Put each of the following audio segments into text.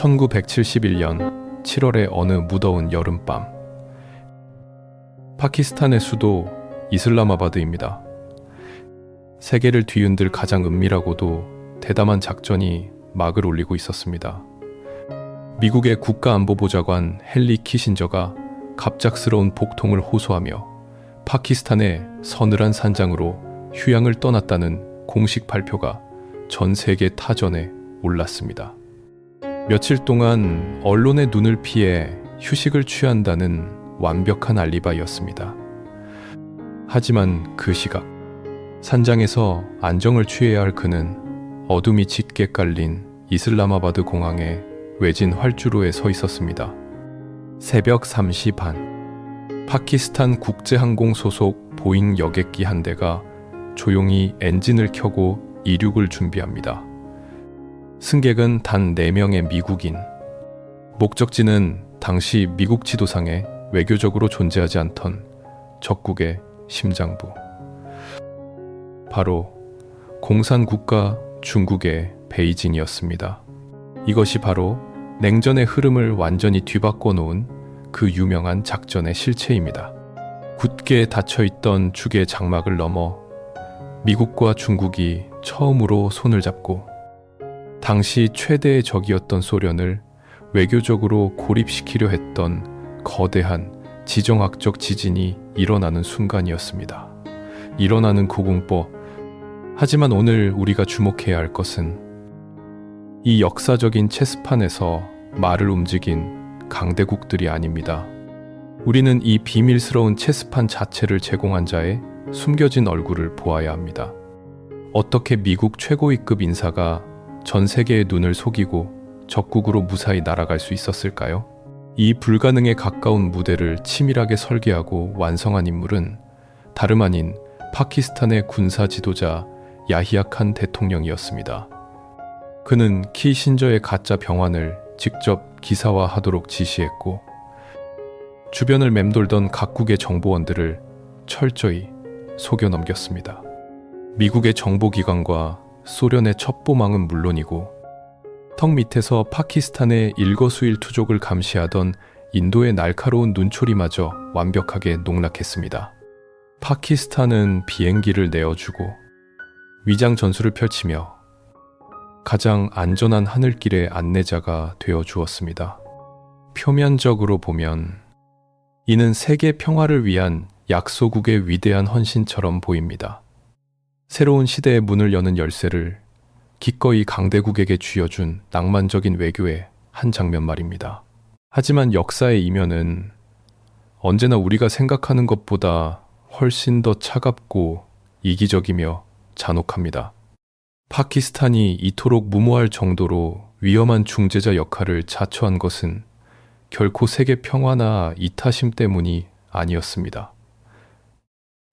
1971년 7월의 어느 무더운 여름밤, 파키스탄의 수도 이슬라마바드입니다. 세계를 뒤흔들 가장 은밀하고도 대담한 작전이 막을 올리고 있었습니다. 미국의 국가안보보좌관 헨리 키신저가 갑작스러운 복통을 호소하며 파키스탄의 서늘한 산장으로 휴양을 떠났다는 공식 발표가 전 세계 타전에 올랐습니다. 며칠 동안 언론의 눈을 피해 휴식을 취한다는 완벽한 알리바이였습니다. 하지만 그 시각, 산장에서 안정을 취해야 할 그는 어둠이 짙게 깔린 이슬라마바드 공항의 외진 활주로에 서 있었습니다. 새벽 3시 반, 파키스탄 국제항공 소속 보잉 여객기 한 대가 조용히 엔진을 켜고 이륙을 준비합니다. 승객은 단 4명의 미국인. 목적지는 당시 미국 지도상에 외교적으로 존재하지 않던 적국의 심장부. 바로 공산국가 중국의 베이징이었습니다. 이것이 바로 냉전의 흐름을 완전히 뒤바꿔 놓은 그 유명한 작전의 실체입니다. 굳게 닫혀있던 죽의 장막을 넘어 미국과 중국이 처음으로 손을 잡고 당시 최대의 적이었던 소련을 외교적으로 고립시키려 했던 거대한 지정학적 지진이 일어나는 순간이었습니다. 일어나는 고공포. 하지만 오늘 우리가 주목해야 할 것은 이 역사적인 체스판에서 말을 움직인 강대국들이 아닙니다. 우리는 이 비밀스러운 체스판 자체를 제공한 자의 숨겨진 얼굴을 보아야 합니다. 어떻게 미국 최고위급 인사가 전 세계의 눈을 속이고 적국으로 무사히 날아갈 수 있었을까요? 이 불가능에 가까운 무대를 치밀하게 설계하고 완성한 인물은 다름 아닌 파키스탄의 군사 지도자 야히야 칸 대통령이었습니다. 그는 키신저의 가짜 병환을 직접 기사화하도록 지시했고 주변을 맴돌던 각국의 정보원들을 철저히 속여 넘겼습니다. 미국의 정보기관과 소련의 첩보망은 물론이고 턱 밑에서 파키스탄의 일거수일투족을 감시하던 인도의 날카로운 눈초리마저 완벽하게 농락했습니다. 파키스탄은 비행기를 내어주고 위장 전술을 펼치며 가장 안전한 하늘길의 안내자가 되어 주었습니다. 표면적으로 보면 이는 세계 평화를 위한 약소국의 위대한 헌신처럼 보입니다. 새로운 시대의 문을 여는 열쇠를 기꺼이 강대국에게 쥐어준 낭만적인 외교의 한 장면 말입니다. 하지만 역사의 이면은 언제나 우리가 생각하는 것보다 훨씬 더 차갑고 이기적이며 잔혹합니다. 파키스탄이 이토록 무모할 정도로 위험한 중재자 역할을 자처한 것은 결코 세계 평화나 이타심 때문이 아니었습니다.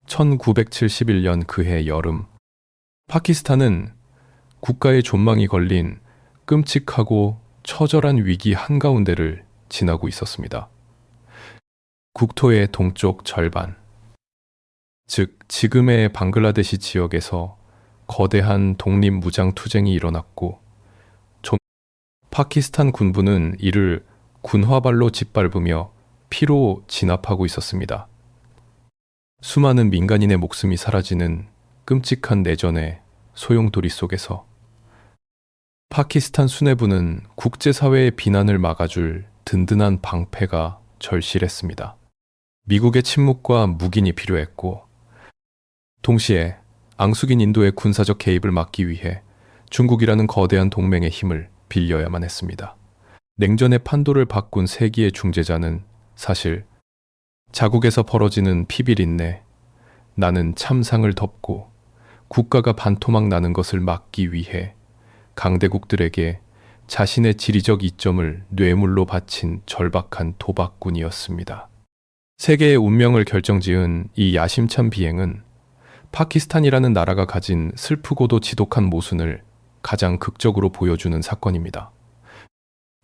1971년 그해 여름, 파키스탄은 국가의 존망이 걸린 끔찍하고 처절한 위기 한가운데를 지나고 있었습니다. 국토의 동쪽 절반, 즉 지금의 방글라데시 지역에서 거대한 독립무장투쟁이 일어났고 파키스탄 군부는 이를 군화발로 짓밟으며 피로 진압하고 있었습니다. 수많은 민간인의 목숨이 사라지는 끔찍한 내전의 소용돌이 속에서 파키스탄 수뇌부는 국제사회의 비난을 막아줄 든든한 방패가 절실했습니다. 미국의 침묵과 묵인이 필요했고 동시에 앙숙인 인도의 군사적 개입을 막기 위해 중국이라는 거대한 동맹의 힘을 빌려야만 했습니다. 냉전의 판도를 바꾼 세기의 중재자는 사실 자국에서 벌어지는 피비린내, 나는 참상을 덮고 국가가 반토막 나는 것을 막기 위해 강대국들에게 자신의 지리적 이점을 뇌물로 바친 절박한 도박꾼이었습니다. 세계의 운명을 결정지은 이 야심찬 비행은 파키스탄이라는 나라가 가진 슬프고도 지독한 모순을 가장 극적으로 보여주는 사건입니다.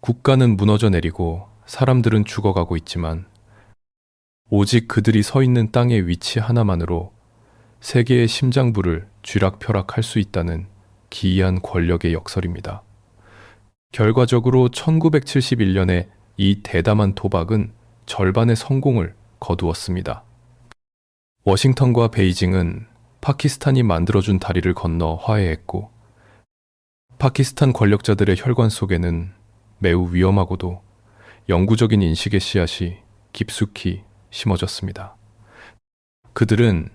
국가는 무너져 내리고 사람들은 죽어가고 있지만 오직 그들이 서 있는 땅의 위치 하나만으로 세계의 심장부를 쥐락펴락할 수 있다는 기이한 권력의 역설입니다. 결과적으로 1971년에 이 대담한 도박은 절반의 성공을 거두었습니다. 워싱턴과 베이징은 파키스탄이 만들어준 다리를 건너 화해했고, 파키스탄 권력자들의 혈관 속에는 매우 위험하고도 영구적인 인식의 씨앗이 깊숙이 심어졌습니다. 그들은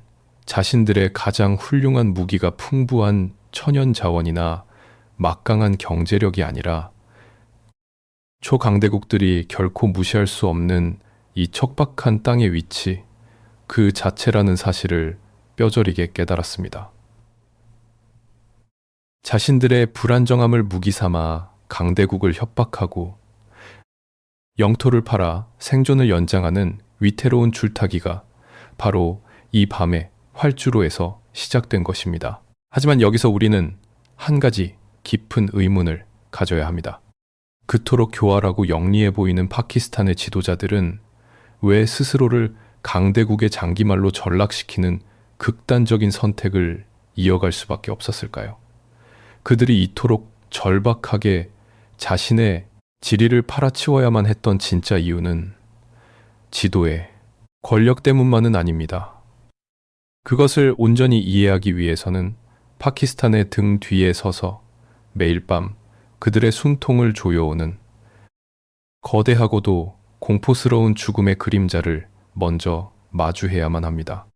자신들의 가장 훌륭한 무기가 풍부한 천연 자원이나 막강한 경제력이 아니라 초강대국들이 결코 무시할 수 없는 이 척박한 땅의 위치, 그 자체라는 사실을 뼈저리게 깨달았습니다. 자신들의 불안정함을 무기 삼아 강대국을 협박하고 영토를 팔아 생존을 연장하는 위태로운 줄타기가 바로 이 밤의 활주로에서 시작된 것입니다. 하지만 여기서 우리는 한 가지 깊은 의문을 가져야 합니다. 그토록 교활하고 영리해 보이는 파키스탄의 지도자들은 왜 스스로를 강대국의 장기말로 전락시키는 극단적인 선택을 이어갈 수밖에 없었을까요? 그들이 이토록 절박하게 자신의 지리를 팔아치워야만 했던 진짜 이유는 지도의 권력 때문만은 아닙니다. 그것을 온전히 이해하기 위해서는 파키스탄의 등 뒤에 서서 매일 밤 그들의 숨통을 조여오는 거대하고도 공포스러운 죽음의 그림자를 먼저 마주해야만 합니다.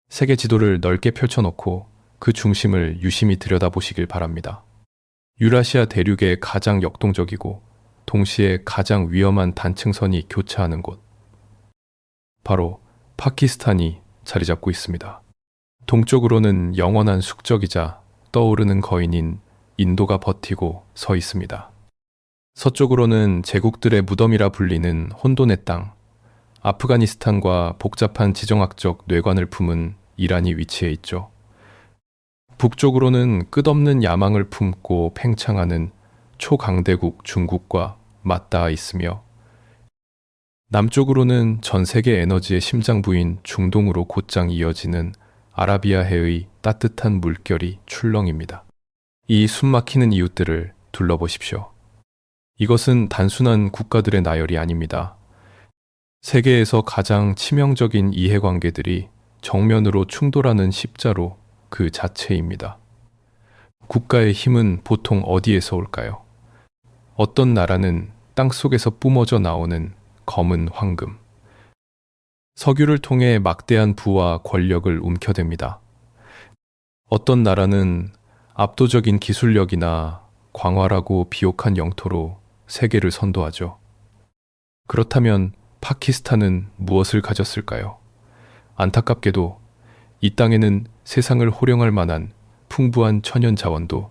세계 지도를 넓게 펼쳐놓고 그 중심을 유심히 들여다보시길 바랍니다. 유라시아 대륙의 가장 역동적이고 동시에 가장 위험한 단층선이 교차하는 곳, 바로 파키스탄이 자리 잡고 있습니다. 동쪽으로는 영원한 숙적이자 떠오르는 거인인 인도가 버티고 서 있습니다. 서쪽으로는 제국들의 무덤이라 불리는 혼돈의 땅, 아프가니스탄과 복잡한 지정학적 뇌관을 품은 이란이 위치해 있죠. 북쪽으로는 끝없는 야망을 품고 팽창하는 초강대국 중국과 맞닿아 있으며, 남쪽으로는 전 세계 에너지의 심장부인 중동으로 곧장 이어지는 아라비아해의 따뜻한 물결이 출렁입니다. 이 숨막히는 이웃들을 둘러보십시오. 이것은 단순한 국가들의 나열이 아닙니다. 세계에서 가장 치명적인 이해관계들이 정면으로 충돌하는 십자로 그 자체입니다. 국가의 힘은 보통 어디에서 올까요? 어떤 나라는 땅속에서 뿜어져 나오는 검은 황금, 석유를 통해 막대한 부와 권력을 움켜댑니다. 어떤 나라는 압도적인 기술력이나 광활하고 비옥한 영토로 세계를 선도하죠. 그렇다면 파키스탄은 무엇을 가졌을까요? 안타깝게도 이 땅에는 세상을 호령할 만한 풍부한 천연 자원도,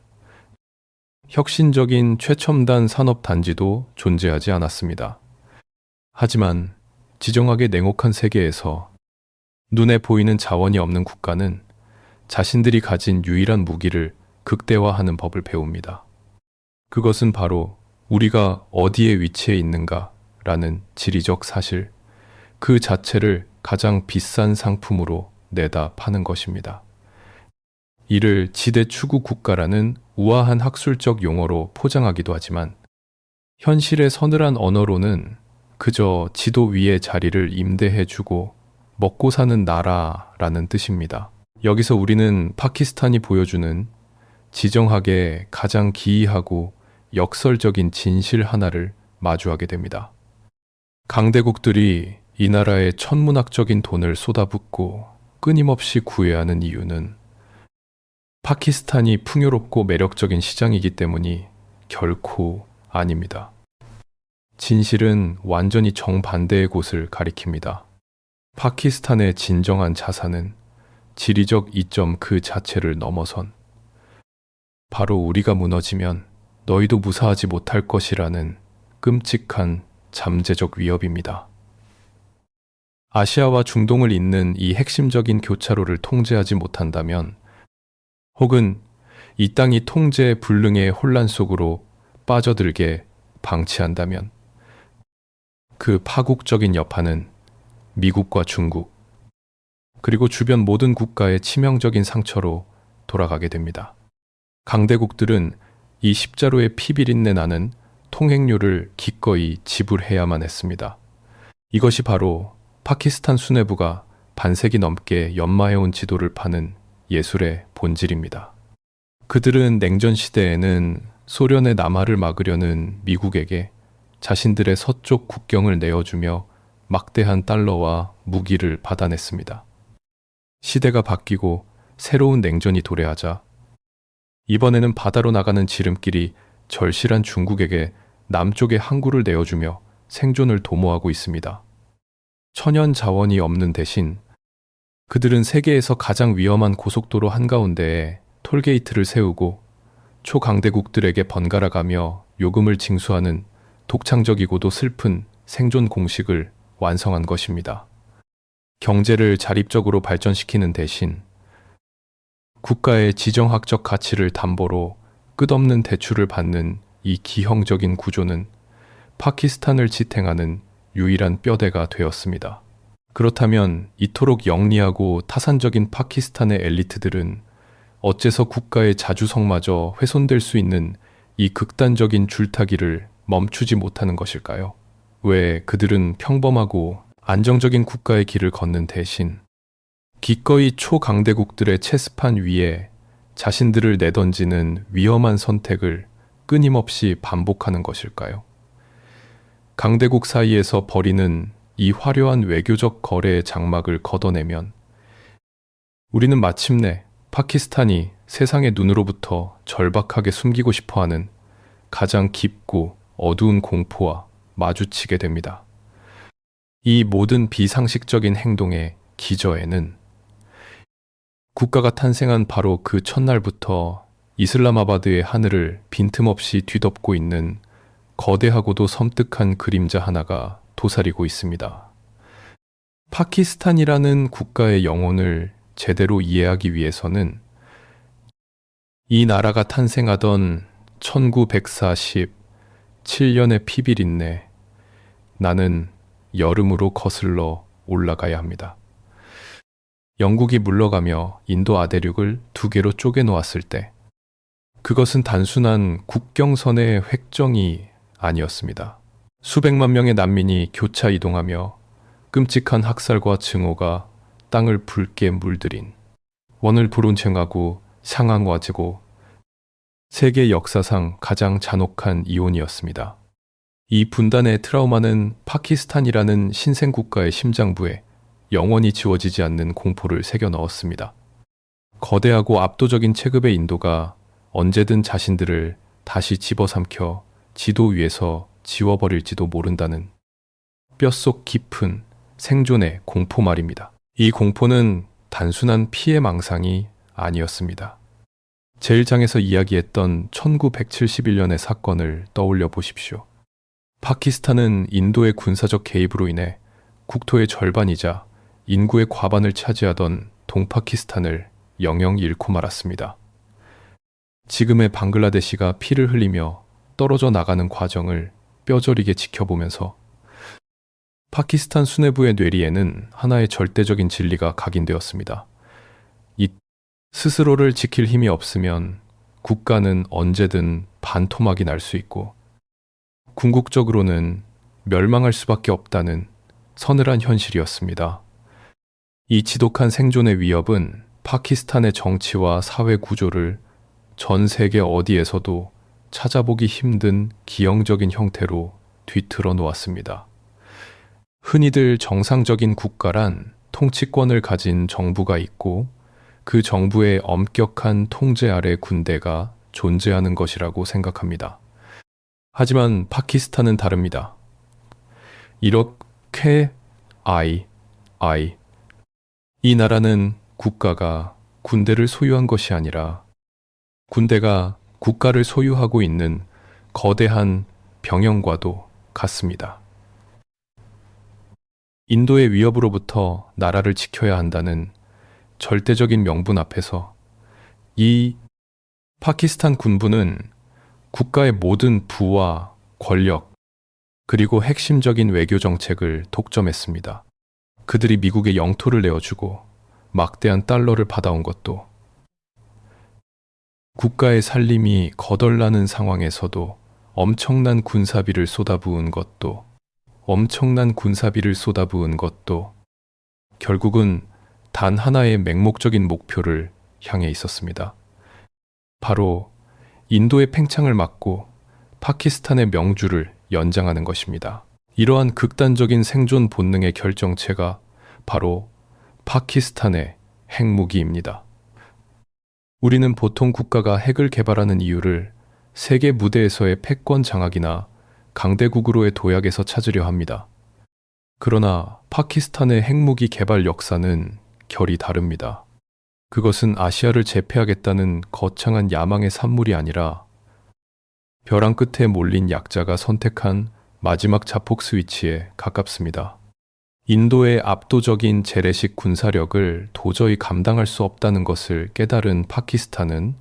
혁신적인 최첨단 산업 단지도 존재하지 않았습니다. 하지만 지정학의 냉혹한 세계에서 눈에 보이는 자원이 없는 국가는 자신들이 가진 유일한 무기를 극대화하는 법을 배웁니다. 그것은 바로 우리가 어디에 위치해 있는가라는 지리적 사실, 그 자체를 가장 비싼 상품으로 내다 파는 것입니다. 이를 지대 추구 국가라는 우아한 학술적 용어로 포장하기도 하지만, 현실의 서늘한 언어로는 그저 지도 위의 자리를 임대해주고 먹고 사는 나라라는 뜻입니다. 여기서 우리는 파키스탄이 보여주는 지정학의 가장 기이하고 역설적인 진실 하나를 마주하게 됩니다. 강대국들이 이 나라에 천문학적인 돈을 쏟아붓고 끊임없이 구애하는 이유는 파키스탄이 풍요롭고 매력적인 시장이기 때문이 결코 아닙니다. 진실은 완전히 정반대의 곳을 가리킵니다. 파키스탄의 진정한 자산은 지리적 이점 그 자체를 넘어선 바로 우리가 무너지면 너희도 무사하지 못할 것이라는 끔찍한 잠재적 위협입니다. 아시아와 중동을 잇는 이 핵심적인 교차로를 통제하지 못한다면, 혹은 이 땅이 통제 불능의 혼란 속으로 빠져들게 방치한다면, 그 파국적인 여파는 미국과 중국, 그리고 주변 모든 국가의 치명적인 상처로 돌아가게 됩니다. 강대국들은 이 십자로의 피비린내 나는 통행료를 기꺼이 지불해야만 했습니다. 이것이 바로 파키스탄 수뇌부가 반세기 넘게 연마해온 지도를 파는 예술의 본질입니다. 그들은 냉전 시대에는 소련의 남하를 막으려는 미국에게 자신들의 서쪽 국경을 내어주며 막대한 달러와 무기를 받아냈습니다. 시대가 바뀌고 새로운 냉전이 도래하자 이번에는 바다로 나가는 지름길이 절실한 중국에게 남쪽의 항구를 내어주며 생존을 도모하고 있습니다. 천연 자원이 없는 대신 그들은 세계에서 가장 위험한 고속도로 한가운데에 톨게이트를 세우고 초강대국들에게 번갈아가며 요금을 징수하는 독창적이고도 슬픈 생존 공식을 완성한 것입니다. 경제를 자립적으로 발전시키는 대신 국가의 지정학적 가치를 담보로 끝없는 대출을 받는 이 기형적인 구조는 파키스탄을 지탱하는 유일한 뼈대가 되었습니다. 그렇다면 이토록 영리하고 타산적인 파키스탄의 엘리트들은 어째서 국가의 자주성마저 훼손될 수 있는 이 극단적인 줄타기를 멈추지 못하는 것일까요? 왜 그들은 평범하고 안정적인 국가의 길을 걷는 대신 기꺼이 초강대국들의 체스판 위에 자신들을 내던지는 위험한 선택을 끊임없이 반복하는 것일까요? 강대국 사이에서 벌이는 이 화려한 외교적 거래의 장막을 걷어내면 우리는 마침내 파키스탄이 세상의 눈으로부터 절박하게 숨기고 싶어하는 가장 깊고 어두운 공포와 마주치게 됩니다. 이 모든 비상식적인 행동의 기저에는 국가가 탄생한 바로 그 첫날부터 이슬람아바드의 하늘을 빈틈없이 뒤덮고 있는 거대하고도 섬뜩한 그림자 하나가 도사리고 있습니다. 파키스탄이라는 국가의 영혼을 제대로 이해하기 위해서는 이 나라가 탄생하던 1947년의 피비린내, 나는 여름으로 거슬러 올라가야 합니다. 영국이 물러가며 인도 아대륙을 두 개로 쪼개 놓았을 때 그것은 단순한 국경선의 획정이 아니었습니다. 수백만 명의 난민이 교차 이동하며 끔찍한 학살과 증오가 땅을 붉게 물들인 원을 부론칭하고 상황와지고 세계 역사상 가장 잔혹한 이혼이었습니다. 이 분단의 트라우마는 파키스탄이라는 신생국가의 심장부에 영원히 지워지지 않는 공포를 새겨 넣었습니다. 거대하고 압도적인 체급의 인도가 언제든 자신들을 다시 집어삼켜 지도 위에서 지워버릴지도 모른다는 뼛속 깊은 생존의 공포 말입니다. 이 공포는 단순한 피해 망상이 아니었습니다. 제1장에서 이야기했던 1971년의 사건을 떠올려 보십시오. 파키스탄은 인도의 군사적 개입으로 인해 국토의 절반이자 인구의 과반을 차지하던 동파키스탄을 영영 잃고 말았습니다. 지금의 방글라데시가 피를 흘리며 떨어져 나가는 과정을 뼈저리게 지켜보면서 파키스탄 수뇌부의 뇌리에는 하나의 절대적인 진리가 각인되었습니다. 이 스스로를 지킬 힘이 없으면 국가는 언제든 반토막이 날 수 있고 궁극적으로는 멸망할 수밖에 없다는 서늘한 현실이었습니다. 이 지독한 생존의 위협은 파키스탄의 정치와 사회 구조를 전 세계 어디에서도 찾아보기 힘든 기형적인 형태로 뒤틀어 놓았습니다. 흔히들 정상적인 국가란 통치권을 가진 정부가 있고 그 정부의 엄격한 통제 아래 군대가 존재하는 것이라고 생각합니다. 하지만 파키스탄은 다릅니다. 이렇게 이 나라는 국가가 군대를 소유한 것이 아니라 군대가 국가를 소유하고 있는 거대한 병영과도 같습니다. 인도의 위협으로부터 나라를 지켜야 한다는 절대적인 명분 앞에서 이 파키스탄 군부는 국가의 모든 부와 권력 그리고 핵심적인 외교 정책을 독점했습니다. 그들이 미국의 영토를 내어주고 막대한 달러를 받아온 것도 국가의 살림이 거덜나는 상황에서도 엄청난 군사비를 쏟아부은 것도, 결국은 단 하나의 맹목적인 목표를 향해 있었습니다. 바로 인도의 팽창을 막고 파키스탄의 명주를 연장하는 것입니다. 이러한 극단적인 생존 본능의 결정체가 바로 파키스탄의 핵무기입니다. 우리는 보통 국가가 핵을 개발하는 이유를 세계 무대에서의 패권 장악이나 강대국으로의 도약에서 찾으려 합니다. 그러나 파키스탄의 핵무기 개발 역사는 결이 다릅니다. 그것은 아시아를 제패하겠다는 거창한 야망의 산물이 아니라 벼랑 끝에 몰린 약자가 선택한 마지막 자폭 스위치에 가깝습니다. 인도의 압도적인 재래식 군사력을 도저히 감당할 수 없다는 것을 깨달은 파키스탄은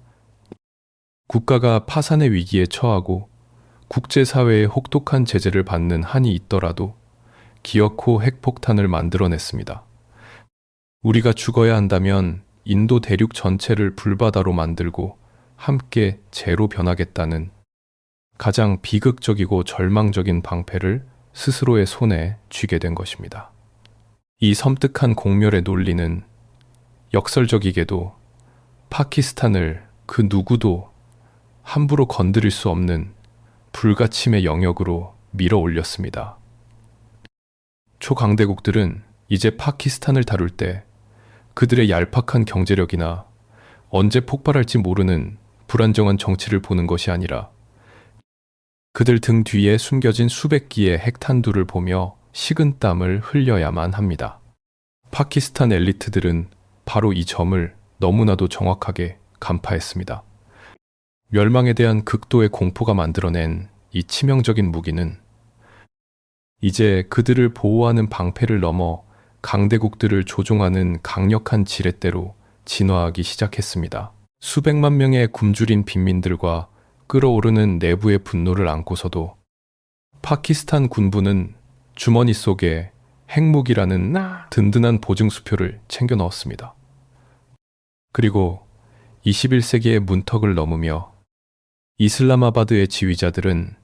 국가가 파산의 위기에 처하고 국제사회의 혹독한 제재를 받는 한이 있더라도 기어코 핵폭탄을 만들어냈습니다. 우리가 죽어야 한다면 인도 대륙 전체를 불바다로 만들고 함께 재로 변하겠다는 가장 비극적이고 절망적인 방패를 스스로의 손에 쥐게 된 것입니다. 이 섬뜩한 공멸의 논리는 역설적이게도 파키스탄을 그 누구도 함부로 건드릴 수 없는 불가침의 영역으로 밀어 올렸습니다. 초강대국들은 이제 파키스탄을 다룰 때 그들의 얄팍한 경제력이나 언제 폭발할지 모르는 불안정한 정치를 보는 것이 아니라 그들 등 뒤에 숨겨진 수백 기의 핵탄두를 보며 식은땀을 흘려야만 합니다. 파키스탄 엘리트들은 바로 이 점을 너무나도 정확하게 간파했습니다. 멸망에 대한 극도의 공포가 만들어낸 이 치명적인 무기는 이제 그들을 보호하는 방패를 넘어 강대국들을 조종하는 강력한 지렛대로 진화하기 시작했습니다. 수백만 명의 굶주린 빈민들과 끓어오르는 내부의 분노를 안고서도 파키스탄 군부는 주머니 속에 핵무기라는 든든한 보증수표를 챙겨 넣었습니다. 그리고 21세기의 문턱을 넘으며 이슬라마바드의 지휘자들은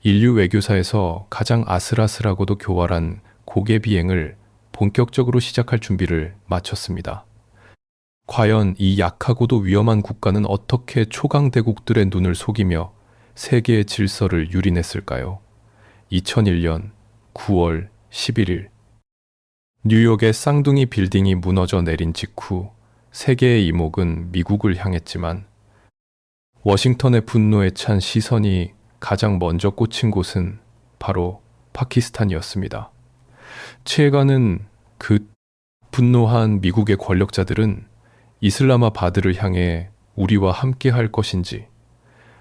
인류 외교사에서 가장 아슬아슬하고도 교활한 고개 비행을 본격적으로 시작할 준비를 마쳤습니다. 과연 이 약하고도 위험한 국가는 어떻게 초강대국들의 눈을 속이며 세계의 질서를 유린했을까요? 2001년 9월 11일 뉴욕의 쌍둥이 빌딩이 무너져 내린 직후 세계의 이목은 미국을 향했지만 워싱턴의 분노에 찬 시선이 가장 먼저 꽂힌 곳은 바로 파키스탄이었습니다. 최근은 그 분노한 미국의 권력자들은 이슬라마바드를 향해 우리와 함께 할 것인지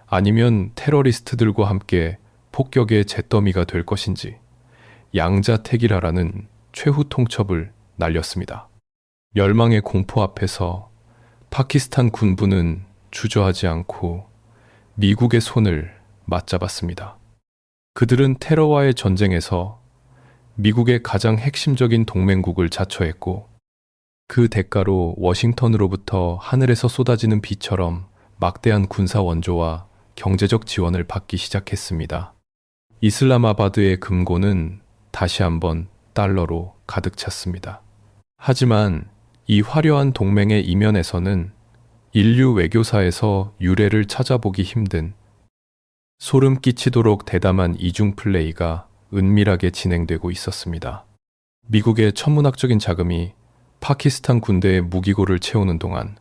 아니면 테러리스트들과 함께 폭격의 잿더미가 될 것인지 양자택일하라는 최후 통첩을 날렸습니다. 멸망의 공포 앞에서 파키스탄 군부는 주저하지 않고 미국의 손을 맞잡았습니다. 그들은 테러와의 전쟁에서 미국의 가장 핵심적인 동맹국을 자처했고 그 대가로 워싱턴으로부터 하늘에서 쏟아지는 비처럼 막대한 군사 원조와 경제적 지원을 받기 시작했습니다. 이슬라마바드의 금고는 다시 한번 달러로 가득 찼습니다. 하지만 이 화려한 동맹의 이면에서는 인류 외교사에서 유례를 찾아보기 힘든 소름 끼치도록 대담한 이중 플레이가 은밀하게 진행되고 있었습니다. 미국의 천문학적인 자금이 파키스탄 군대의 무기고를 채우는 동안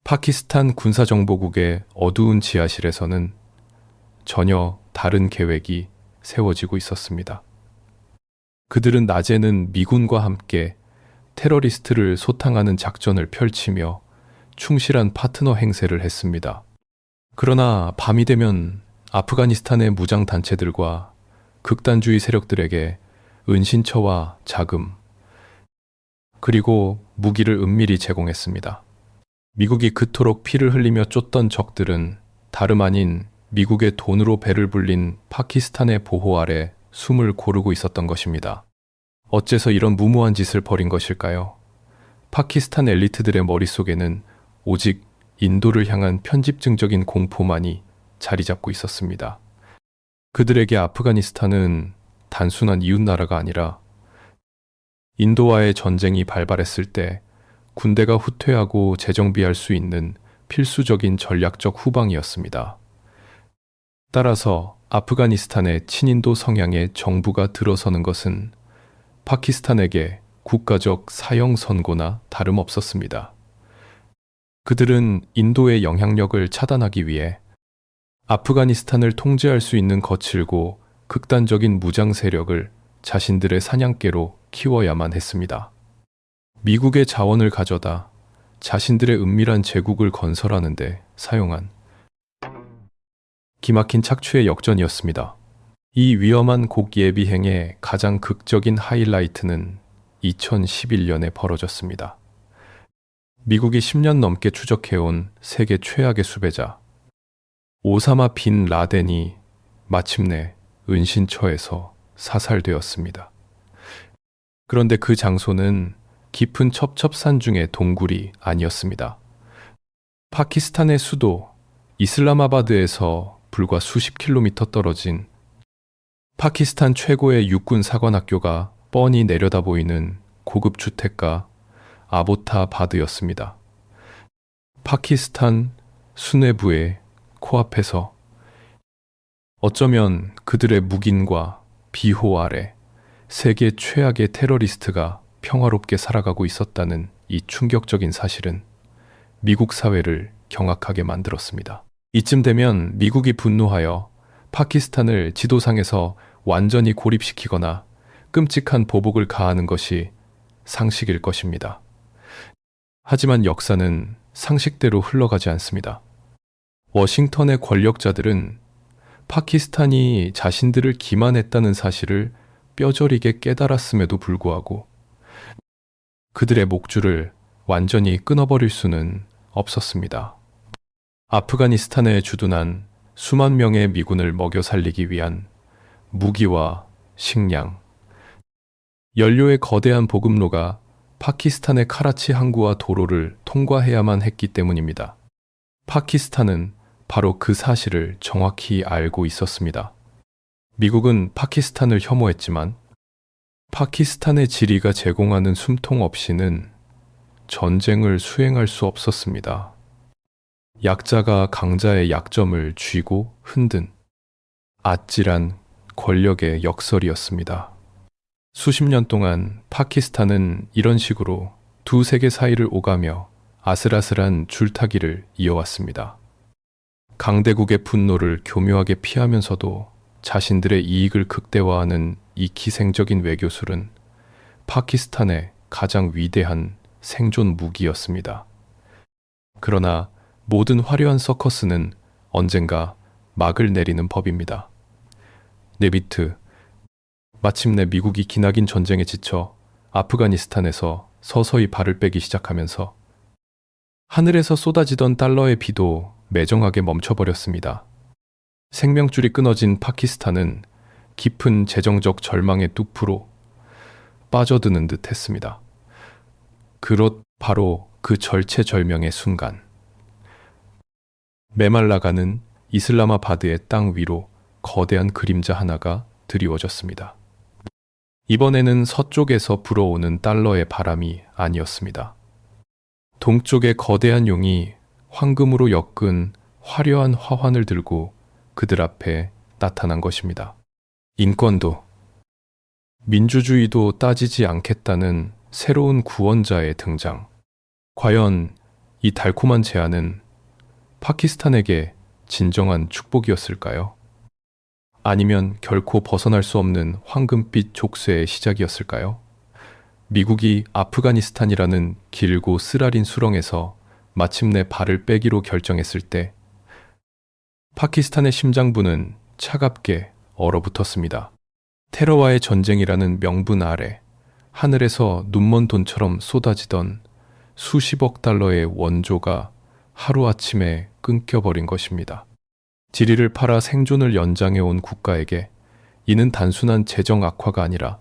파키스탄 군사정보국의 어두운 지하실에서는 전혀 다른 계획이 세워지고 있었습니다. 그들은 낮에는 미군과 함께 테러리스트를 소탕하는 작전을 펼치며 충실한 파트너 행세를 했습니다. 그러나 밤이 되면 아프가니스탄의 무장단체들과 극단주의 세력들에게 은신처와 자금, 그리고 무기를 은밀히 제공했습니다. 미국이 그토록 피를 흘리며 쫓던 적들은 다름 아닌 미국의 돈으로 배를 불린 파키스탄의 보호 아래 숨을 고르고 있었던 것입니다. 어째서 이런 무모한 짓을 벌인 것일까요? 파키스탄 엘리트들의 머릿속에는 오직 인도를 향한 편집증적인 공포만이 자리 잡고 있었습니다. 그들에게 아프가니스탄은 단순한 이웃나라가 아니라 인도와의 전쟁이 발발했을 때 군대가 후퇴하고 재정비할 수 있는 필수적인 전략적 후방이었습니다. 따라서 아프가니스탄의 친인도 성향의 정부가 들어서는 것은 파키스탄에게 국가적 사형 선고나 다름없었습니다. 그들은 인도의 영향력을 차단하기 위해 아프가니스탄을 통제할 수 있는 거칠고 극단적인 무장 세력을 자신들의 사냥개로 키워야만 했습니다. 미국의 자원을 가져다 자신들의 은밀한 제국을 건설하는 데 사용한 기막힌 착취의 역전이었습니다. 이 위험한 곡 예비행의 가장 극적인 하이라이트는 2011년에 벌어졌습니다. 미국이 10년 넘게 추적해온 세계 최악의 수배자 오사마 빈 라덴이 마침내 은신처에서 사살되었습니다. 그런데 그 장소는 깊은 첩첩산 중의 동굴이 아니었습니다. 파키스탄의 수도 이슬라마바드에서 불과 수십 킬로미터 떨어진 파키스탄 최고의 육군 사관학교가 뻔히 내려다 보이는 고급 주택가 아보타바드였습니다. 파키스탄 수뇌부의 코앞에서 어쩌면 그들의 묵인과 비호 아래 세계 최악의 테러리스트가 평화롭게 살아가고 있었다는 이 충격적인 사실은 미국 사회를 경악하게 만들었습니다. 이쯤 되면 미국이 분노하여 파키스탄을 지도상에서 완전히 고립시키거나 끔찍한 보복을 가하는 것이 상식일 것입니다. 하지만 역사는 상식대로 흘러가지 않습니다. 워싱턴의 권력자들은 파키스탄이 자신들을 기만했다는 사실을 뼈저리게 깨달았음에도 불구하고 그들의 목줄을 완전히 끊어버릴 수는 없었습니다. 아프가니스탄에 주둔한 수만 명의 미군을 먹여 살리기 위한 무기와 식량, 연료의 거대한 보급로가 파키스탄의 카라치 항구와 도로를 통과해야만 했기 때문입니다. 파키스탄은 바로 그 사실을 정확히 알고 있었습니다. 미국은 파키스탄을 혐오했지만 파키스탄의 지리가 제공하는 숨통 없이는 전쟁을 수행할 수 없었습니다. 약자가 강자의 약점을 쥐고 흔든 아찔한 권력의 역설이었습니다. 수십 년 동안 파키스탄은 이런 식으로 두 세계 사이를 오가며 아슬아슬한 줄타기를 이어왔습니다. 강대국의 분노를 교묘하게 피하면서도 자신들의 이익을 극대화하는 이 기생적인 외교술은 파키스탄의 가장 위대한 생존 무기였습니다. 그러나 모든 화려한 서커스는 언젠가 막을 내리는 법입니다. 네비트, 마침내 미국이 기나긴 전쟁에 지쳐 아프가니스탄에서 서서히 발을 빼기 시작하면서 하늘에서 쏟아지던 달러의 비도 매정하게 멈춰버렸습니다. 생명줄이 끊어진 파키스탄은 깊은 재정적 절망의 뚝프로 빠져드는 듯 했습니다. 바로 그 절체절명의 순간, 메말라가는 이슬라마바드의 땅 위로 거대한 그림자 하나가 드리워졌습니다. 이번에는 서쪽에서 불어오는 달러의 바람이 아니었습니다. 동쪽의 거대한 용이 황금으로 엮은 화려한 화환을 들고 그들 앞에 나타난 것입니다. 인권도, 민주주의도 따지지 않겠다는 새로운 구원자의 등장. 과연 이 달콤한 제안은 파키스탄에게 진정한 축복이었을까요? 아니면 결코 벗어날 수 없는 황금빛 족쇄의 시작이었을까요? 미국이 아프가니스탄이라는 길고 쓰라린 수렁에서 마침내 발을 빼기로 결정했을 때 파키스탄의 심장부는 차갑게 얼어붙었습니다. 테러와의 전쟁이라는 명분 아래 하늘에서 눈먼 돈처럼 쏟아지던 수십억 달러의 원조가 하루아침에 끊겨버린 것입니다. 지리를 팔아 생존을 연장해온 국가에게 이는 단순한 재정 악화가 아니라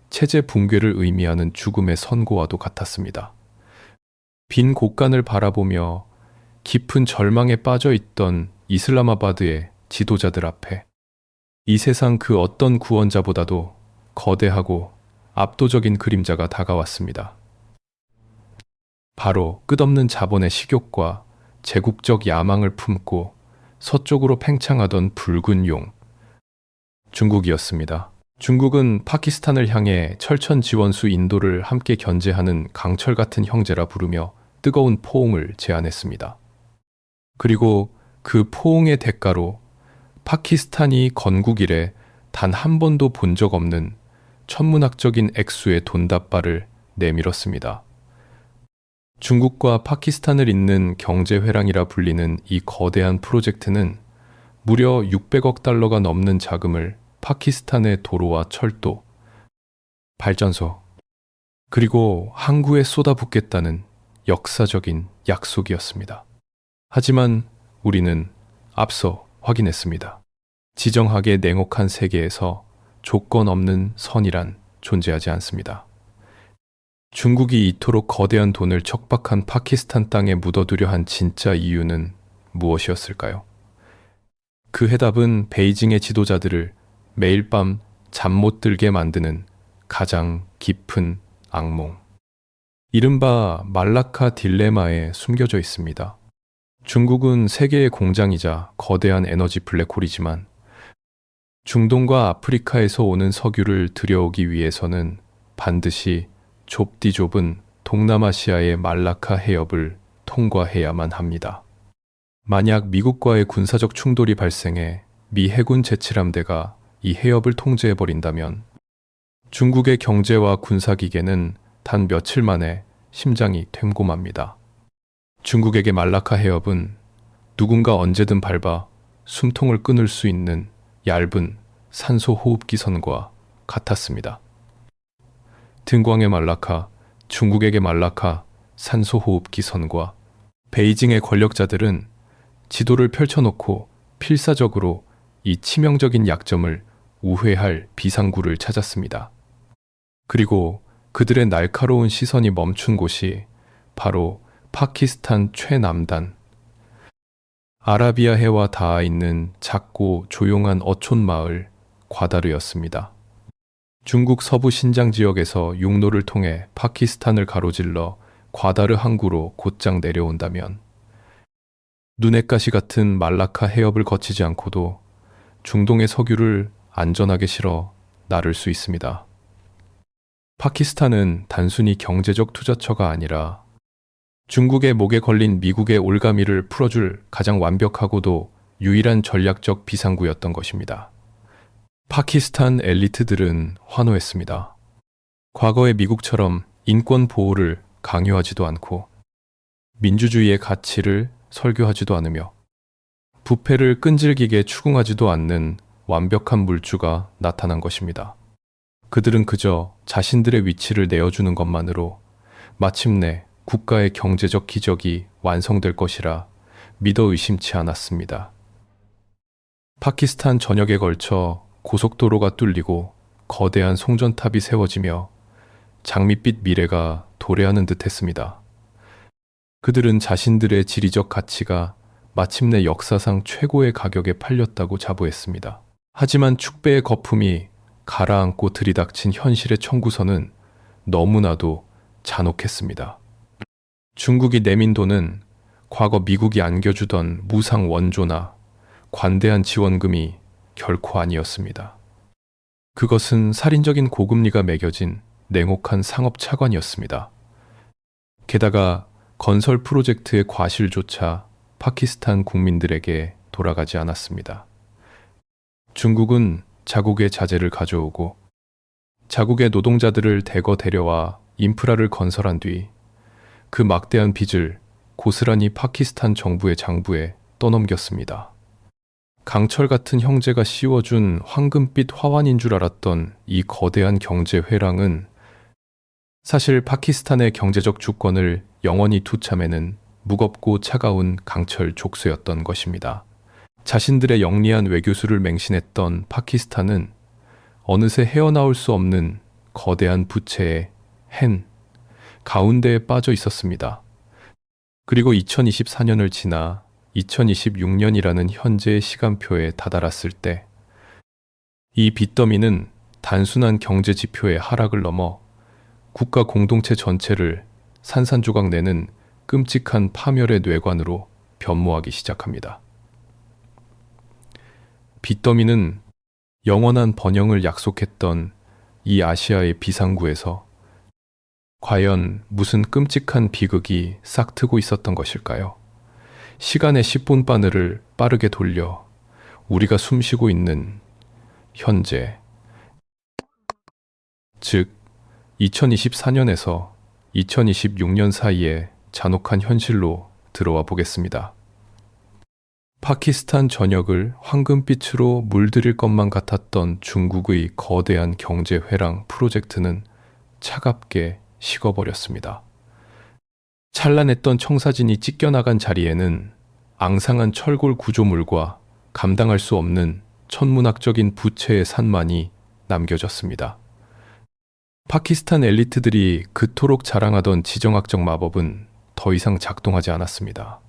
체제 붕괴를 의미하는 죽음의 선고와도 같았습니다. 빈 곳간을 바라보며 깊은 절망에 빠져 있던 이슬라마바드의 지도자들 앞에 이 세상 그 어떤 구원자보다도 거대하고 압도적인 그림자가 다가왔습니다. 바로 끝없는 자본의 식욕과 제국적 야망을 품고 서쪽으로 팽창하던 붉은 용, 중국이었습니다. 중국은 파키스탄을 향해 철천 지원수 인도를 함께 견제하는 강철 같은 형제라 부르며 뜨거운 포옹을 제안했습니다. 그리고 그 포옹의 대가로 파키스탄이 건국 이래 단 한 번도 본 적 없는 천문학적인 액수의 돈다발을 내밀었습니다. 중국과 파키스탄을 잇는 경제회랑이라 불리는 이 거대한 프로젝트는 무려 600억 달러가 넘는 자금을 파키스탄의 도로와 철도, 발전소, 그리고 항구에 쏟아붓겠다는 역사적인 약속이었습니다. 하지만 우리는 앞서 확인했습니다. 지정학의 냉혹한 세계에서 조건 없는 선이란 존재하지 않습니다. 중국이 이토록 거대한 돈을 척박한 파키스탄 땅에 묻어두려 한 진짜 이유는 무엇이었을까요? 그 해답은 베이징의 지도자들을 매일 밤 잠 못 들게 만드는 가장 깊은 악몽, 이른바 말라카 딜레마에 숨겨져 있습니다. 중국은 세계의 공장이자 거대한 에너지 블랙홀이지만 중동과 아프리카에서 오는 석유를 들여오기 위해서는 반드시 좁디 좁은 동남아시아의 말라카 해협을 통과해야만 합니다. 만약 미국과의 군사적 충돌이 발생해 미 해군 제7함대가 이 해협을 통제해버린다면 중국의 경제와 군사기계는 단 며칠 만에 심장이 됨고맙니다. 중국에게 말라카 해협은 누군가 언제든 밟아 숨통을 끊을 수 있는 얇은 산소 호흡기 선과 같았습니다. 등광의 말라카, 중국에게 말라카 산소 호흡기 선과 베이징의 권력자들은 지도를 펼쳐놓고 필사적으로 이 치명적인 약점을 우회할 비상구를 찾았습니다. 그리고 그들의 날카로운 시선이 멈춘 곳이 바로 파키스탄 최남단, 아라비아 해와 닿아 있는 작고 조용한 어촌 마을 과다르였습니다. 중국 서부 신장 지역에서 육로를 통해 파키스탄을 가로질러 과다르 항구로 곧장 내려온다면 눈엣 가시 같은 말라카 해협을 거치지 않고도 중동의 석유를 안전하게 실어 나를 수 있습니다. 파키스탄은 단순히 경제적 투자처가 아니라 중국의 목에 걸린 미국의 올가미를 풀어줄 가장 완벽하고도 유일한 전략적 비상구였던 것입니다. 파키스탄 엘리트들은 환호했습니다. 과거의 미국처럼 인권 보호를 강요하지도 않고 민주주의의 가치를 설교하지도 않으며 부패를 끈질기게 추궁하지도 않는 완벽한 물주가 나타난 것입니다. 그들은 그저 자신들의 위치를 내어주는 것만으로 마침내 국가의 경제적 기적이 완성될 것이라 믿어 의심치 않았습니다. 파키스탄 전역에 걸쳐 고속도로가 뚫리고 거대한 송전탑이 세워지며 장밋빛 미래가 도래하는 듯 했습니다. 그들은 자신들의 지리적 가치가 마침내 역사상 최고의 가격에 팔렸다고 자부했습니다. 하지만 축배의 거품이 가라앉고 들이닥친 현실의 청구서는 너무나도 잔혹했습니다. 중국이 내민 돈은 과거 미국이 안겨주던 무상 원조나 관대한 지원금이 결코 아니었습니다. 그것은 살인적인 고금리가 매겨진 냉혹한 상업 차관이었습니다. 게다가 건설 프로젝트의 과실조차 파키스탄 국민들에게 돌아가지 않았습니다. 중국은 자국의 자재를 가져오고 자국의 노동자들을 대거 데려와 인프라를 건설한 뒤 그 막대한 빚을 고스란히 파키스탄 정부의 장부에 떠넘겼습니다. 강철 같은 형제가 씌워준 황금빛 화환인 줄 알았던 이 거대한 경제 회랑은 사실 파키스탄의 경제적 주권을 영원히 투참해는 무겁고 차가운 강철 족쇄였던 것입니다. 자신들의 영리한 외교수를 맹신했던 파키스탄은 어느새 헤어나올 수 없는 거대한 부채의 가운데에 빠져 있었습니다. 그리고 2024년을 지나 2026년이라는 현재의 시간표에 다다랐을 때 이 빚더미는 단순한 경제 지표의 하락을 넘어 국가 공동체 전체를 산산조각 내는 끔찍한 파멸의 뇌관으로 변모하기 시작합니다. 빚더미는 영원한 번영을 약속했던 이 아시아의 비상구에서 과연 무슨 끔찍한 비극이 싹트고 있었던 것일까요? 시간의 10분 바늘을 빠르게 돌려 우리가 숨쉬고 있는 현재, 즉 2024년에서 2026년 사이에 잔혹한 현실로 들어와 보겠습니다. 파키스탄 전역을 황금빛으로 물들일 것만 같았던 중국의 거대한 경제 회랑 프로젝트는 차갑게 식어버렸습니다. 찬란했던 청사진이 찢겨나간 자리에는 앙상한 철골 구조물과 감당할 수 없는 천문학적인 부채의 산만이 남겨졌습니다. 파키스탄 엘리트들이 그토록 자랑하던 지정학적 마법은 더 이상 작동하지 않았습니다.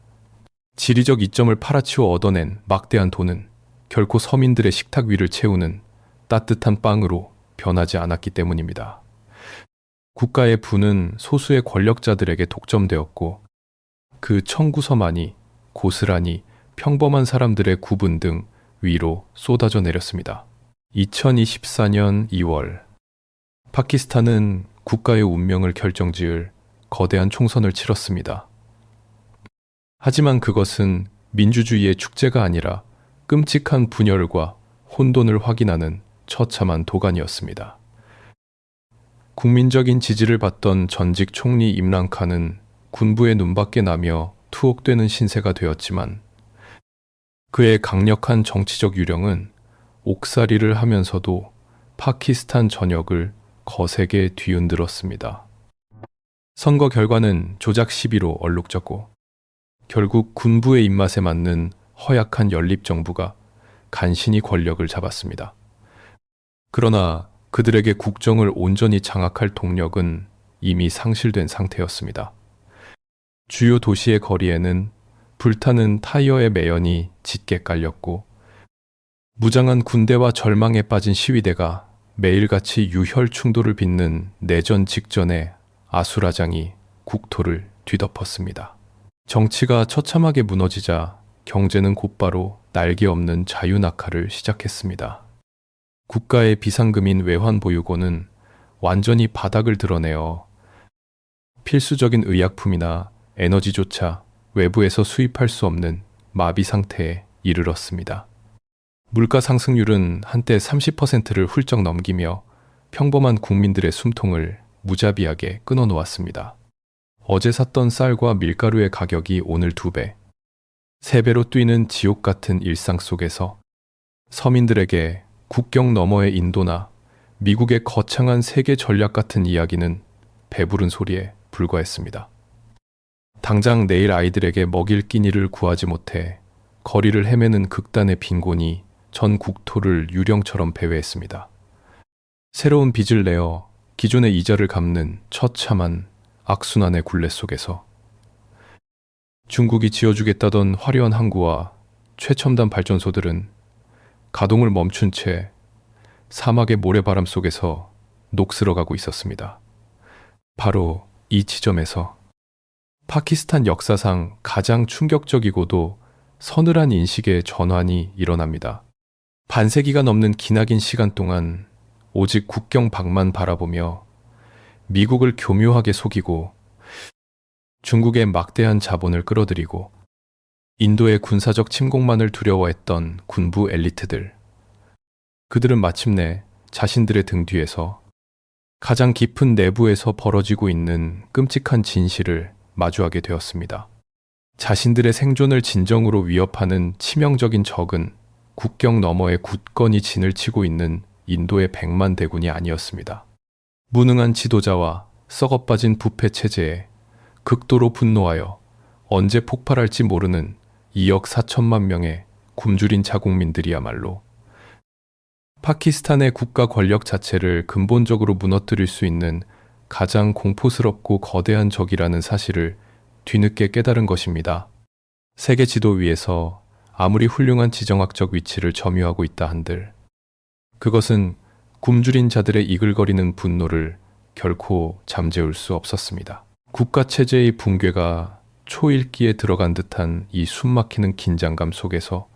지리적 이점을 팔아치워 얻어낸 막대한 돈은 결코 서민들의 식탁 위를 채우는 따뜻한 빵으로 변하지 않았기 때문입니다. 국가의 부는 소수의 권력자들에게 독점되었고 그 청구서만이 고스란히 평범한 사람들의 구분 등 위로 쏟아져 내렸습니다. 2024년 2월 파키스탄은 국가의 운명을 결정지을 거대한 총선을 치렀습니다. 하지만 그것은 민주주의의 축제가 아니라 끔찍한 분열과 혼돈을 확인하는 처참한 도가니였습니다. 국민적인 지지를 받던 전직 총리 임란칸은 군부의 눈밖에 나며 투옥되는 신세가 되었지만 그의 강력한 정치적 유령은 옥살이를 하면서도 파키스탄 전역을 거세게 뒤흔들었습니다. 선거 결과는 조작 시비로 얼룩졌고 결국 군부의 입맛에 맞는 허약한 연립정부가 간신히 권력을 잡았습니다. 그러나 그들에게 국정을 온전히 장악할 동력은 이미 상실된 상태였습니다. 주요 도시의 거리에는 불타는 타이어의 매연이 짙게 깔렸고 무장한 군대와 절망에 빠진 시위대가 매일같이 유혈 충돌을 빚는 내전 직전의 아수라장이 국토를 뒤덮었습니다. 정치가 처참하게 무너지자 경제는 곧바로 날개 없는 자유낙하를 시작했습니다. 국가의 비상금인 외환보유고는 완전히 바닥을 드러내어 필수적인 의약품이나 에너지조차 외부에서 수입할 수 없는 마비 상태에 이르렀습니다. 물가 상승률은 한때 30%를 훌쩍 넘기며 평범한 국민들의 숨통을 무자비하게 끊어놓았습니다. 어제 샀던 쌀과 밀가루의 가격이 오늘 2배, 3배로 뛰는 지옥 같은 일상 속에서 서민들에게 국경 너머의 인도나 미국의 거창한 세계 전략 같은 이야기는 배부른 소리에 불과했습니다. 당장 내일 아이들에게 먹일 끼니를 구하지 못해 거리를 헤매는 극단의 빈곤이 전 국토를 유령처럼 배회했습니다. 새로운 빚을 내어 기존의 이자를 갚는 처참한 악순환의 굴레 속에서 중국이 지어주겠다던 화려한 항구와 최첨단 발전소들은 가동을 멈춘 채 사막의 모래바람 속에서 녹슬어가고 있었습니다. 바로 이 지점에서 파키스탄 역사상 가장 충격적이고도 서늘한 인식의 전환이 일어납니다. 반세기가 넘는 기나긴 시간 동안 오직 국경 밖만 바라보며 미국을 교묘하게 속이고 중국의 막대한 자본을 끌어들이고 인도의 군사적 침공만을 두려워했던 군부 엘리트들. 그들은 마침내 자신들의 등 뒤에서 가장 깊은 내부에서 벌어지고 있는 끔찍한 진실을 마주하게 되었습니다. 자신들의 생존을 진정으로 위협하는 치명적인 적은 국경 너머에 굳건히 진을 치고 있는 인도의 100만 대군이 아니었습니다. 무능한 지도자와 썩어빠진 부패 체제에 극도로 분노하여 언제 폭발할지 모르는 2억 4천만 명의 굶주린 자국민들이야말로 파키스탄의 국가 권력 자체를 근본적으로 무너뜨릴 수 있는 가장 공포스럽고 거대한 적이라는 사실을 뒤늦게 깨달은 것입니다. 세계 지도 위에서 아무리 훌륭한 지정학적 위치를 점유하고 있다 한들 그것은 굶주린 자들의 이글거리는 분노를 결코 잠재울 수 없었습니다. 국가체제의 붕괴가 초읽기에 들어간 듯한 이 숨막히는 긴장감 속에서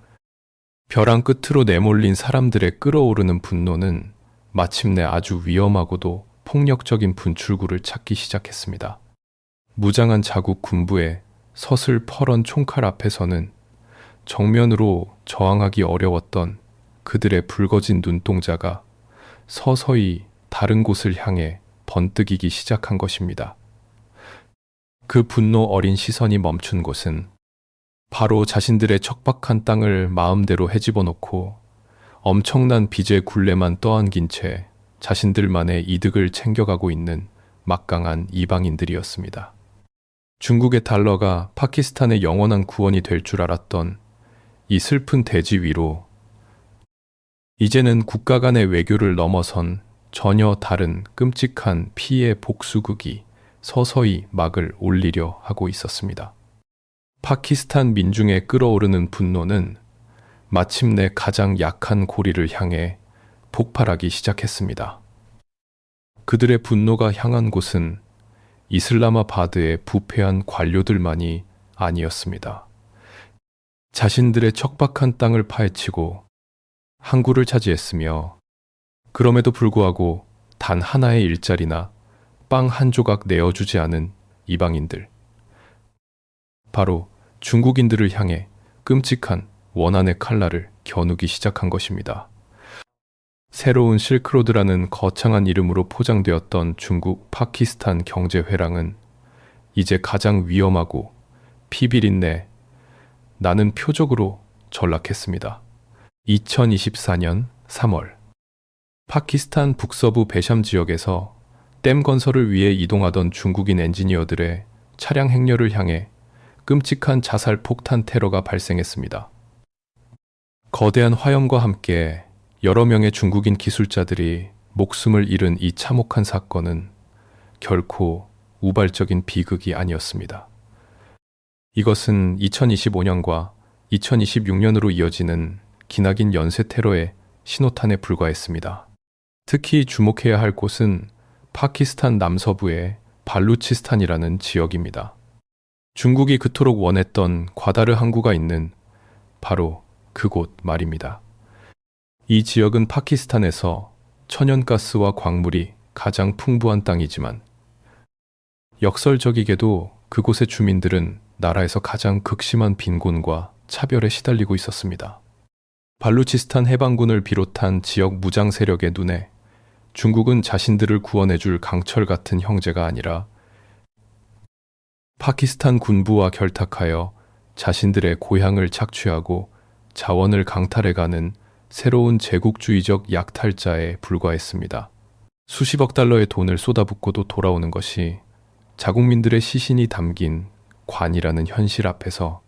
벼랑 끝으로 내몰린 사람들의 끓어오르는 분노는 마침내 아주 위험하고도 폭력적인 분출구를 찾기 시작했습니다. 무장한 자국 군부의 서슬퍼런 총칼 앞에서는 정면으로 저항하기 어려웠던 그들의 붉어진 눈동자가 서서히 다른 곳을 향해 번뜩이기 시작한 것입니다. 그 분노 어린 시선이 멈춘 곳은 바로 자신들의 척박한 땅을 마음대로 헤집어 놓고 엄청난 빚의 굴레만 떠안긴 채 자신들만의 이득을 챙겨가고 있는 막강한 이방인들이었습니다. 중국의 달러가 파키스탄의 영원한 구원이 될 줄 알았던 이 슬픈 대지 위로 이제는 국가 간의 외교를 넘어선 전혀 다른 끔찍한 피해 복수극이 서서히 막을 올리려 하고 있었습니다. 파키스탄 민중의 끓어오르는 분노는 마침내 가장 약한 고리를 향해 폭발하기 시작했습니다. 그들의 분노가 향한 곳은 이슬라마바드의 부패한 관료들만이 아니었습니다. 자신들의 척박한 땅을 파헤치고 항구를 차지했으며 그럼에도 불구하고 단 하나의 일자리나 빵 한 조각 내어주지 않은 이방인들. 바로 중국인들을 향해 끔찍한 원한의 칼날을 겨누기 시작한 것입니다. 새로운 실크로드라는 거창한 이름으로 포장되었던 중국 파키스탄 경제 회랑은 이제 가장 위험하고 피비린내 나는 표적으로 전락했습니다. 2024년 3월 파키스탄 북서부 베샴 지역에서 댐 건설을 위해 이동하던 중국인 엔지니어들의 차량 행렬을 향해 끔찍한 자살 폭탄 테러가 발생했습니다. 거대한 화염과 함께 여러 명의 중국인 기술자들이 목숨을 잃은 이 참혹한 사건은 결코 우발적인 비극이 아니었습니다. 이것은 2025년과 2026년으로 이어지는 기나긴 연쇄 테러의 신호탄에 불과했습니다. 특히 주목해야 할 곳은 파키스탄 남서부의 발루치스탄이라는 지역입니다. 중국이 그토록 원했던 과다르 항구가 있는 바로 그곳 말입니다. 이 지역은 파키스탄에서 천연가스와 광물이 가장 풍부한 땅이지만 역설적이게도 그곳의 주민들은 나라에서 가장 극심한 빈곤과 차별에 시달리고 있었습니다. 발루치스탄 해방군을 비롯한 지역 무장 세력의 눈에 중국은 자신들을 구원해줄 강철 같은 형제가 아니라 파키스탄 군부와 결탁하여 자신들의 고향을 착취하고 자원을 강탈해가는 새로운 제국주의적 약탈자에 불과했습니다. 수십억 달러의 돈을 쏟아붓고도 돌아오는 것이 자국민들의 시신이 담긴 관이라는 현실 앞에서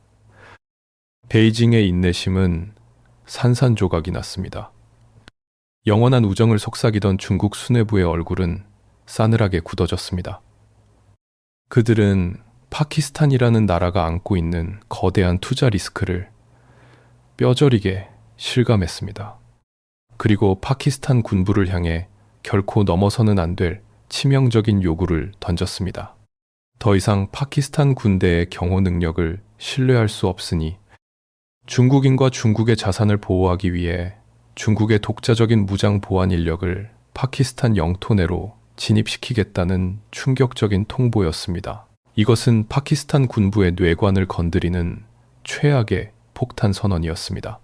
베이징의 인내심은 산산조각이 났습니다. 영원한 우정을 속삭이던 중국 수뇌부의 얼굴은 싸늘하게 굳어졌습니다. 그들은 파키스탄이라는 나라가 안고 있는 거대한 투자 리스크를 뼈저리게 실감했습니다. 그리고 파키스탄 군부를 향해 결코 넘어서는 안 될 치명적인 요구를 던졌습니다. 더 이상 파키스탄 군대의 경호 능력을 신뢰할 수 없으니 중국인과 중국의 자산을 보호하기 위해 중국의 독자적인 무장 보안 인력을 파키스탄 영토 내로 진입시키겠다는 충격적인 통보였습니다. 이것은 파키스탄 군부의 뇌관을 건드리는 최악의 폭탄 선언이었습니다.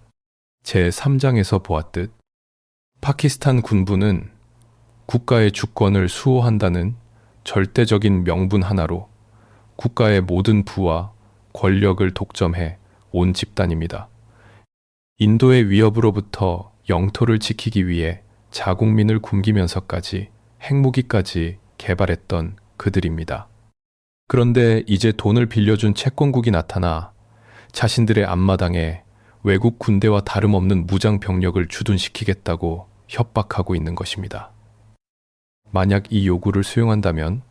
제3장에서 보았듯 파키스탄 군부는 국가의 주권을 수호한다는 절대적인 명분 하나로 국가의 모든 부와 권력을 독점해 온 집단입니다. 인도의 위협으로부터 영토를 지키기 위해 자국민을 굶기면서까지 핵무기까지 개발했던 그들입니다. 그런데 이제 돈을 빌려준 채권국이 나타나 자신들의 앞마당에 외국 군대와 다름없는 무장 병력을 주둔시키겠다고 협박하고 있는 것입니다. 만약 이 요구를 수용한다면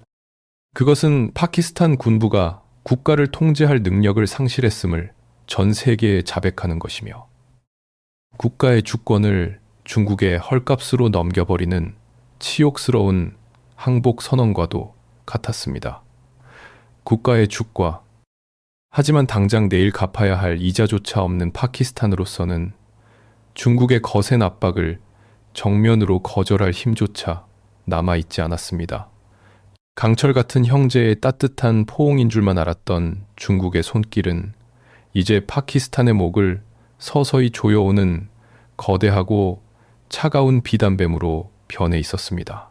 그것은 파키스탄 군부가 국가를 통제할 능력을 상실했음을 전 세계에 자백하는 것이며 국가의 주권을 중국의 헐값으로 넘겨버리는 치욕스러운 항복 선언과도 같았습니다. 국가의 주가, 하지만 당장 내일 갚아야 할 이자조차 없는 파키스탄으로서는 중국의 거센 압박을 정면으로 거절할 힘조차 남아있지 않았습니다. 강철 같은 형제의 따뜻한 포옹인 줄만 알았던 중국의 손길은 이제 파키스탄의 목을 서서히 조여오는 거대하고 차가운 비단뱀으로 변해 있었습니다.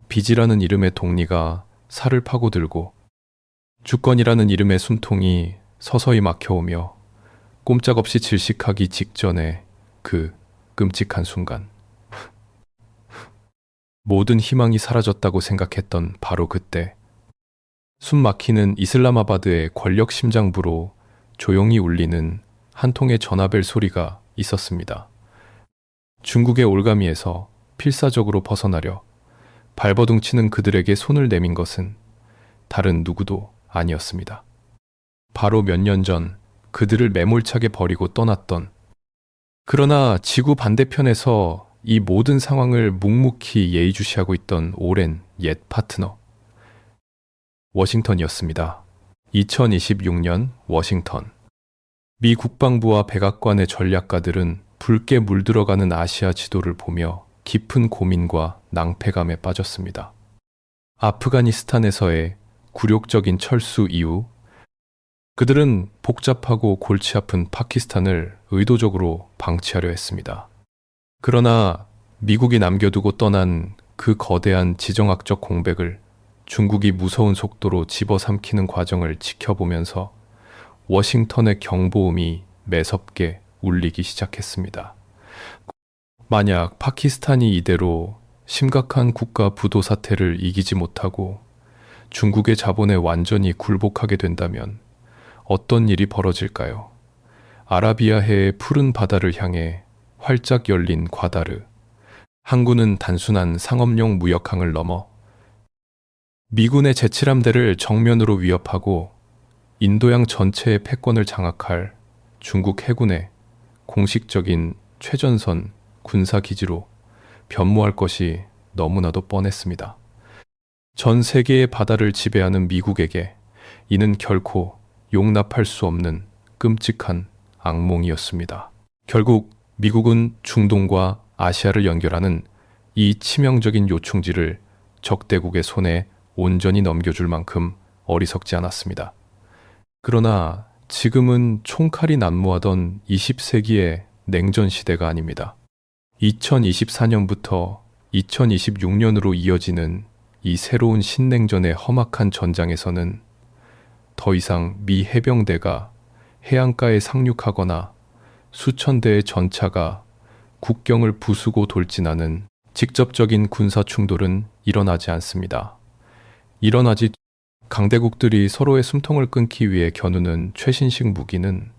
빚이라는 이름의 독리가 살을 파고들고 주권이라는 이름의 숨통이 서서히 막혀오며 꼼짝없이 질식하기 직전에 그 끔찍한 순간, 모든 희망이 사라졌다고 생각했던 바로 그때, 숨 막히는 이슬라마바드의 권력 심장부로 조용히 울리는 한 통의 전화벨 소리가 있었습니다. 중국의 올가미에서 필사적으로 벗어나려 발버둥 치는 그들에게 손을 내민 것은 다른 누구도 아니었습니다. 바로 몇 년 전 그들을 매몰차게 버리고 떠났던, 그러나 지구 반대편에서 이 모든 상황을 묵묵히 예의주시하고 있던 오랜 옛 파트너, 워싱턴이었습니다. 2026년 워싱턴. 미 국방부와 백악관의 전략가들은 붉게 물들어가는 아시아 지도를 보며 깊은 고민과 낭패감에 빠졌습니다. 아프가니스탄에서의 굴욕적인 철수 이후 그들은 복잡하고 골치 아픈 파키스탄을 의도적으로 방치하려 했습니다. 그러나 미국이 남겨두고 떠난 그 거대한 지정학적 공백을 중국이 무서운 속도로 집어삼키는 과정을 지켜보면서 워싱턴의 경보음이 매섭게 울리기 시작했습니다. 만약 파키스탄이 이대로 심각한 국가 부도 사태를 이기지 못하고 중국의 자본에 완전히 굴복하게 된다면 어떤 일이 벌어질까요? 아라비아해의 푸른 바다를 향해 활짝 열린 과다르. 항구는 단순한 상업용 무역항을 넘어 미군의 제칠함대를 정면으로 위협하고 인도양 전체의 패권을 장악할 중국 해군의 공식적인 최전선 군사기지로 변모할 것이 너무나도 뻔했습니다. 전 세계의 바다를 지배하는 미국에게 이는 결코 용납할 수 없는 끔찍한 악몽이었습니다. 결국 미국은 중동과 아시아를 연결하는 이 치명적인 요충지를 적대국의 손에 온전히 넘겨줄 만큼 어리석지 않았습니다. 그러나 지금은 총칼이 난무하던 20세기의 냉전 시대가 아닙니다. 2024년부터 2026년으로 이어지는 이 새로운 신냉전의 험악한 전장에서는 더 이상 미 해병대가 해안가에 상륙하거나 수천 대의 전차가 국경을 부수고 돌진하는 직접적인 군사 충돌은 일어나지 않습니다. 일어나지 강대국들이 서로의 숨통을 끊기 위해 겨누는 최신식 무기는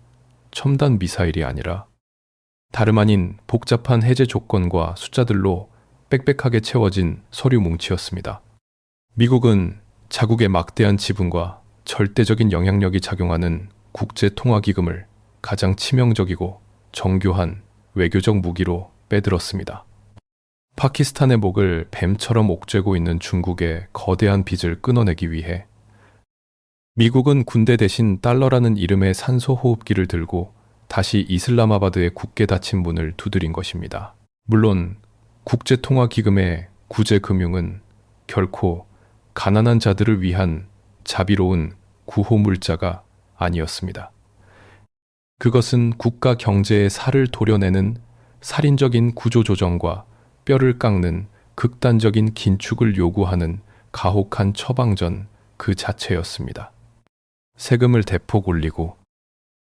첨단 미사일이 아니라 다름 아닌 복잡한 해제 조건과 숫자들로 빽빽하게 채워진 서류 뭉치였습니다. 미국은 자국의 막대한 지분과 절대적인 영향력이 작용하는 국제통화기금을 가장 치명적이고 정교한 외교적 무기로 빼들었습니다. 파키스탄의 목을 뱀처럼 옥죄고 있는 중국의 거대한 빚을 끊어내기 위해 미국은 군대 대신 달러라는 이름의 산소호흡기를 들고 다시 이슬라마바드의 굳게 닫힌 문을 두드린 것입니다. 물론 국제통화기금의 구제금융은 결코 가난한 자들을 위한 자비로운 구호물자가 아니었습니다. 그것은 국가 경제의 살을 도려내는 살인적인 구조조정과 뼈를 깎는 극단적인 긴축을 요구하는 가혹한 처방전 그 자체였습니다. 세금을 대폭 올리고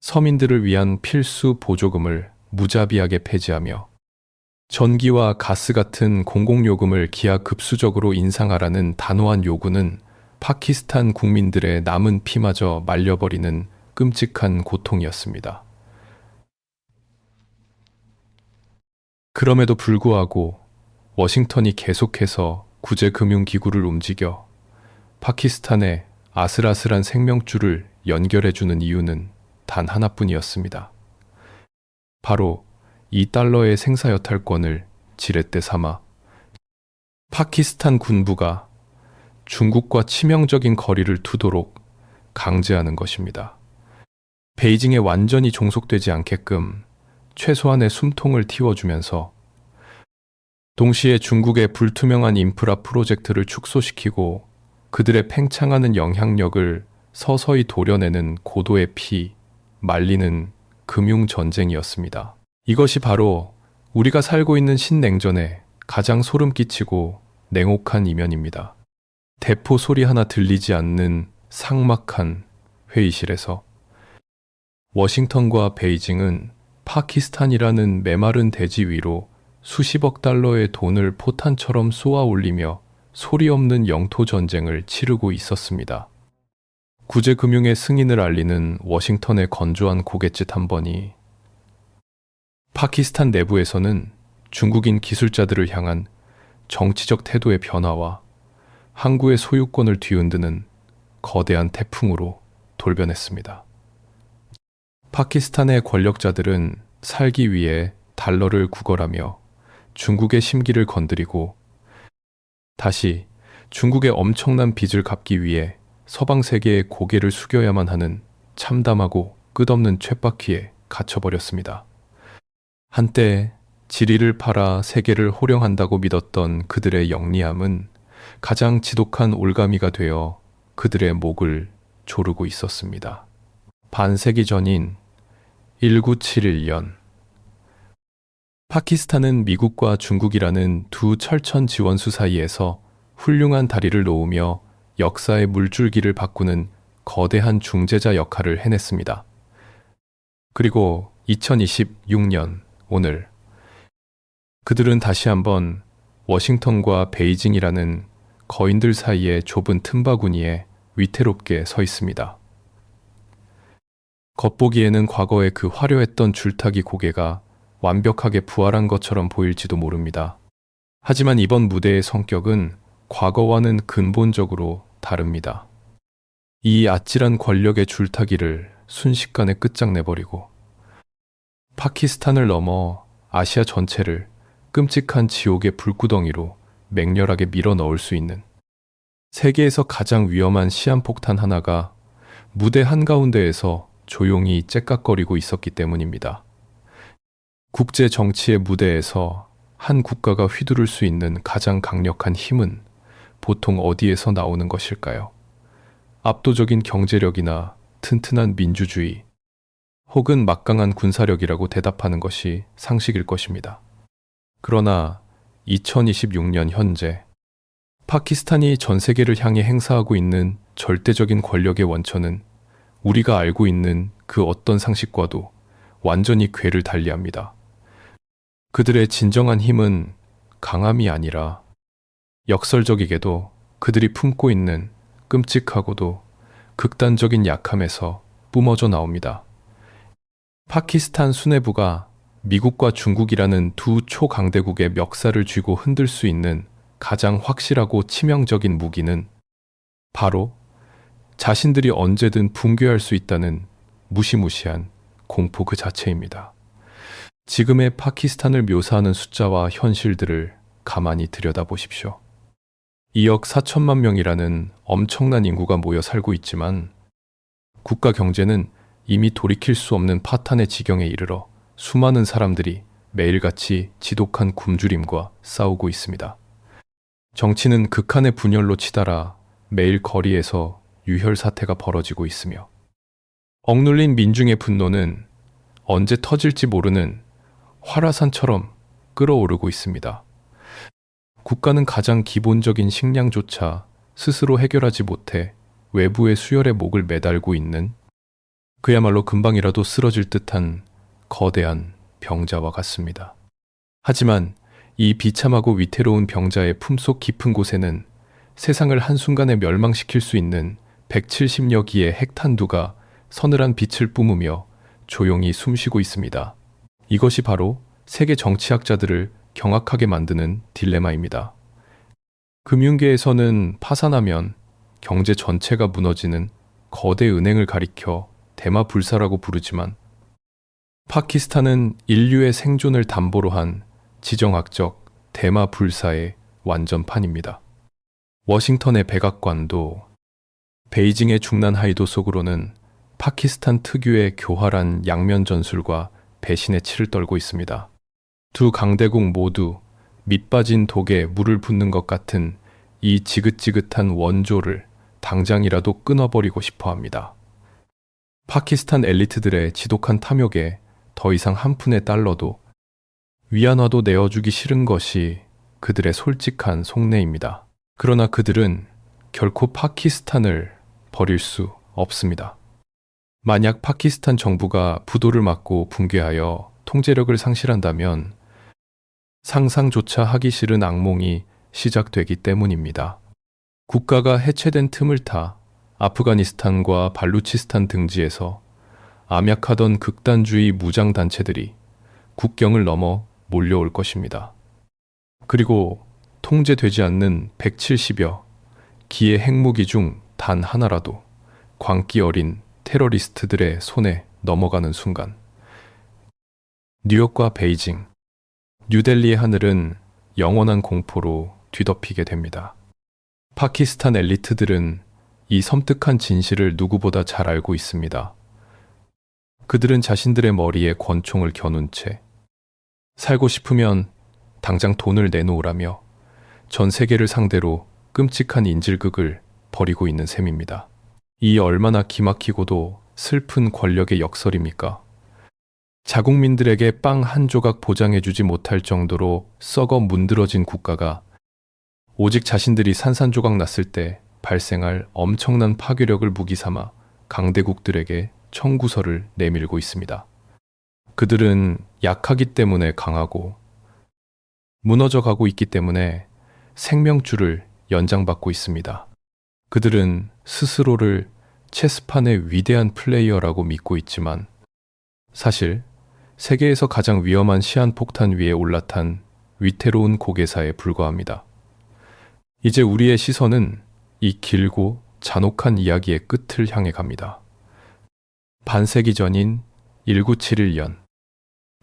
서민들을 위한 필수 보조금을 무자비하게 폐지하며 전기와 가스 같은 공공요금을 기하급수적으로 인상하라는 단호한 요구는 파키스탄 국민들의 남은 피마저 말려버리는 끔찍한 고통이었습니다. 그럼에도 불구하고 워싱턴이 계속해서 구제금융기구를 움직여 파키스탄의 아슬아슬한 생명줄을 연결해주는 이유는 단 하나뿐이었습니다. 바로 $2의 생사여탈권을 지렛대 삼아 파키스탄 군부가 중국과 치명적인 거리를 두도록 강제하는 것입니다. 베이징에 완전히 종속되지 않게끔 최소한의 숨통을 틔워주면서 동시에 중국의 불투명한 인프라 프로젝트를 축소시키고 그들의 팽창하는 영향력을 서서히 도려내는 고도의 피, 말리는 금융전쟁이었습니다. 이것이 바로 우리가 살고 있는 신냉전의 가장 소름 끼치고 냉혹한 이면입니다. 대포 소리 하나 들리지 않는 삭막한 회의실에서 워싱턴과 베이징은 파키스탄이라는 메마른 대지 위로 수십억 달러의 돈을 포탄처럼 쏘아 올리며 소리 없는 영토 전쟁을 치르고 있었습니다. 구제금융의 승인을 알리는 워싱턴의 건조한 고갯짓 한 번이 파키스탄 내부에서는 중국인 기술자들을 향한 정치적 태도의 변화와 항구의 소유권을 뒤흔드는 거대한 태풍으로 돌변했습니다. 파키스탄의 권력자들은 살기 위해 달러를 구걸하며 중국의 심기를 건드리고 다시 중국의 엄청난 빚을 갚기 위해 서방 세계의 고개를 숙여야만 하는 참담하고 끝없는 쳇바퀴에 갇혀버렸습니다. 한때 지리를 팔아 세계를 호령한다고 믿었던 그들의 영리함은 가장 지독한 올가미가 되어 그들의 목을 조르고 있었습니다. 반세기 전인 1971년 파키스탄은 미국과 중국이라는 두 철천 지원수 사이에서 훌륭한 다리를 놓으며 역사의 물줄기를 바꾸는 거대한 중재자 역할을 해냈습니다. 그리고 2026년 오늘 그들은 다시 한번 워싱턴과 베이징이라는 거인들 사이의 좁은 틈바구니에 위태롭게 서 있습니다. 겉보기에는 과거의 그 화려했던 줄타기 고개가 완벽하게 부활한 것처럼 보일지도 모릅니다. 하지만 이번 무대의 성격은 과거와는 근본적으로 다릅니다. 이 아찔한 권력의 줄타기를 순식간에 끝장내버리고 파키스탄을 넘어 아시아 전체를 끔찍한 지옥의 불구덩이로 맹렬하게 밀어 넣을 수 있는 세계에서 가장 위험한 시한폭탄 하나가 무대 한가운데에서 조용히 째깍거리고 있었기 때문입니다. 국제 정치의 무대에서 한 국가가 휘두를 수 있는 가장 강력한 힘은 보통 어디에서 나오는 것일까요? 압도적인 경제력이나 튼튼한 민주주의, 혹은 막강한 군사력이라고 대답하는 것이 상식일 것입니다. 그러나 2026년 현재 파키스탄이 전 세계를 향해 행사하고 있는 절대적인 권력의 원천은 우리가 알고 있는 그 어떤 상식과도 완전히 궤를 달리합니다. 그들의 진정한 힘은 강함이 아니라 역설적이게도 그들이 품고 있는 끔찍하고도 극단적인 약함에서 뿜어져 나옵니다. 파키스탄 수뇌부가 미국과 중국이라는 두 초강대국의 멱살을 쥐고 흔들 수 있는 가장 확실하고 치명적인 무기는 바로 자신들이 언제든 붕괴할 수 있다는 무시무시한 공포 그 자체입니다. 지금의 파키스탄을 묘사하는 숫자와 현실들을 가만히 들여다보십시오. 2억 4천만 명이라는 엄청난 인구가 모여 살고 있지만 국가 경제는 이미 돌이킬 수 없는 파탄의 지경에 이르러 수많은 사람들이 매일같이 지독한 굶주림과 싸우고 있습니다. 정치는 극한의 분열로 치달아 매일 거리에서 유혈 사태가 벌어지고 있으며 억눌린 민중의 분노는 언제 터질지 모르는 활화산처럼 끓어오르고 있습니다. 국가는 가장 기본적인 식량조차 스스로 해결하지 못해 외부의 수혈의 목을 매달고 있는 그야말로 금방이라도 쓰러질 듯한 거대한 병자와 같습니다. 하지만 이 비참하고 위태로운 병자의 품속 깊은 곳에는 세상을 한순간에 멸망시킬 수 있는 170여 기의 핵탄두가 서늘한 빛을 뿜으며 조용히 숨쉬고 있습니다. 이것이 바로 세계 정치학자들을 경악하게 만드는 딜레마입니다. 금융계에서는 파산하면 경제 전체가 무너지는 거대 은행을 가리켜 대마불사라고 부르지만 파키스탄은 인류의 생존을 담보로 한 지정학적 대마 불사의 완전판입니다. 워싱턴의 백악관도 베이징의 중난 하이도 속으로는 파키스탄 특유의 교활한 양면 전술과 배신의 치를 떨고 있습니다. 두 강대국 모두 밑빠진 독에 물을 붓는 것 같은 이 지긋지긋한 원조를 당장이라도 끊어버리고 싶어 합니다. 파키스탄 엘리트들의 지독한 탐욕에 더 이상 한 푼의 달러도 위안화도 내어주기 싫은 것이 그들의 솔직한 속내입니다. 그러나 그들은 결코 파키스탄을 버릴 수 없습니다. 만약 파키스탄 정부가 부도를 맞고 붕괴하여 통제력을 상실한다면 상상조차 하기 싫은 악몽이 시작되기 때문입니다. 국가가 해체된 틈을 타 아프가니스탄과 발루치스탄 등지에서 암약하던 극단주의 무장단체들이 국경을 넘어 몰려올 것입니다. 그리고 통제되지 않는 170여 기의 핵무기 중 단 하나라도 광기 어린 테러리스트들의 손에 넘어가는 순간 뉴욕과 베이징, 뉴델리의 하늘은 영원한 공포로 뒤덮이게 됩니다. 파키스탄 엘리트들은 이 섬뜩한 진실을 누구보다 잘 알고 있습니다. 그들은 자신들의 머리에 권총을 겨눈 채 살고 싶으면 당장 돈을 내놓으라며 전 세계를 상대로 끔찍한 인질극을 벌이고 있는 셈입니다. 이 얼마나 기막히고도 슬픈 권력의 역설입니까? 자국민들에게 빵 한 조각 보장해주지 못할 정도로 썩어 문드러진 국가가 오직 자신들이 산산조각 났을 때 발생할 엄청난 파괴력을 무기 삼아 강대국들에게 청구서를 내밀고 있습니다. 그들은 약하기 때문에 강하고 무너져 가고 있기 때문에 생명줄을 연장받고 있습니다. 그들은 스스로를 체스판의 위대한 플레이어라고 믿고 있지만 사실 세계에서 가장 위험한 시한폭탄 위에 올라탄 위태로운 고개사에 불과합니다. 이제 우리의 시선은 이 길고 잔혹한 이야기의 끝을 향해 갑니다. 반세기 전인 1971년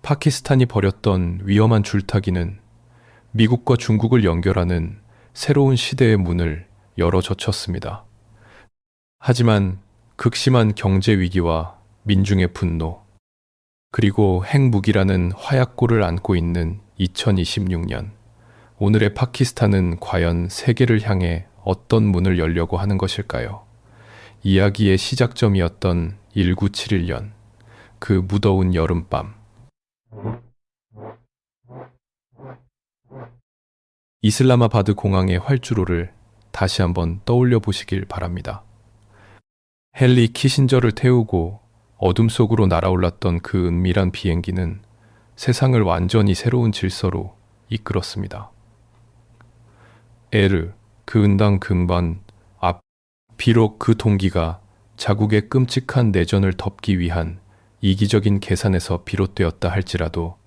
파키스탄이 벌였던 위험한 줄타기는 미국과 중국을 연결하는 새로운 시대의 문을 열어젖혔습니다. 하지만 극심한 경제 위기와 민중의 분노, 그리고 핵무기라는 화약고를 안고 있는 2026년, 오늘의 파키스탄은 과연 세계를 향해 어떤 문을 열려고 하는 것일까요? 이야기의 시작점이었던 1971년, 그 무더운 여름밤. 이슬라마바드 공항의 활주로를 다시 한번 떠올려 보시길 바랍니다. 헨리 키신저를 태우고 어둠 속으로 날아올랐던 그 은밀한 비행기는 세상을 완전히 새로운 질서로 이끌었습니다. 에르, 그 은당 근반 앞, 비록 그 동기가 자국의 끔찍한 내전을 덮기 위한 이기적인 계산에서 비롯되었다 할지라도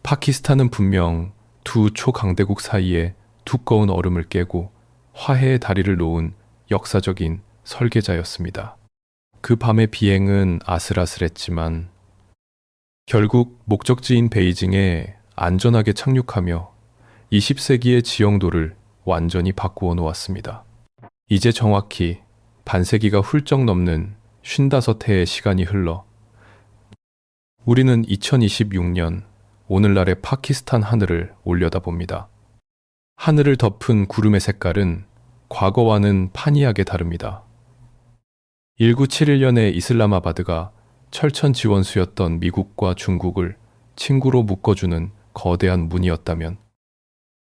파키스탄은 분명 두 초강대국 사이에 두꺼운 얼음을 깨고 화해의 다리를 놓은 역사적인 설계자였습니다. 그 밤의 비행은 아슬아슬했지만 결국 목적지인 베이징에 안전하게 착륙하며 20세기의 지형도를 완전히 바꾸어 놓았습니다. 이제 정확히 반세기가 훌쩍 넘는 55해의 시간이 흘러 우리는 2026년 오늘날의 파키스탄 하늘을 올려다봅니다. 하늘을 덮은 구름의 색깔은 과거와는 판이하게 다릅니다. 1971년에 이슬라마바드가 철천 지원수였던 미국과 중국을 친구로 묶어주는 거대한 문이었다면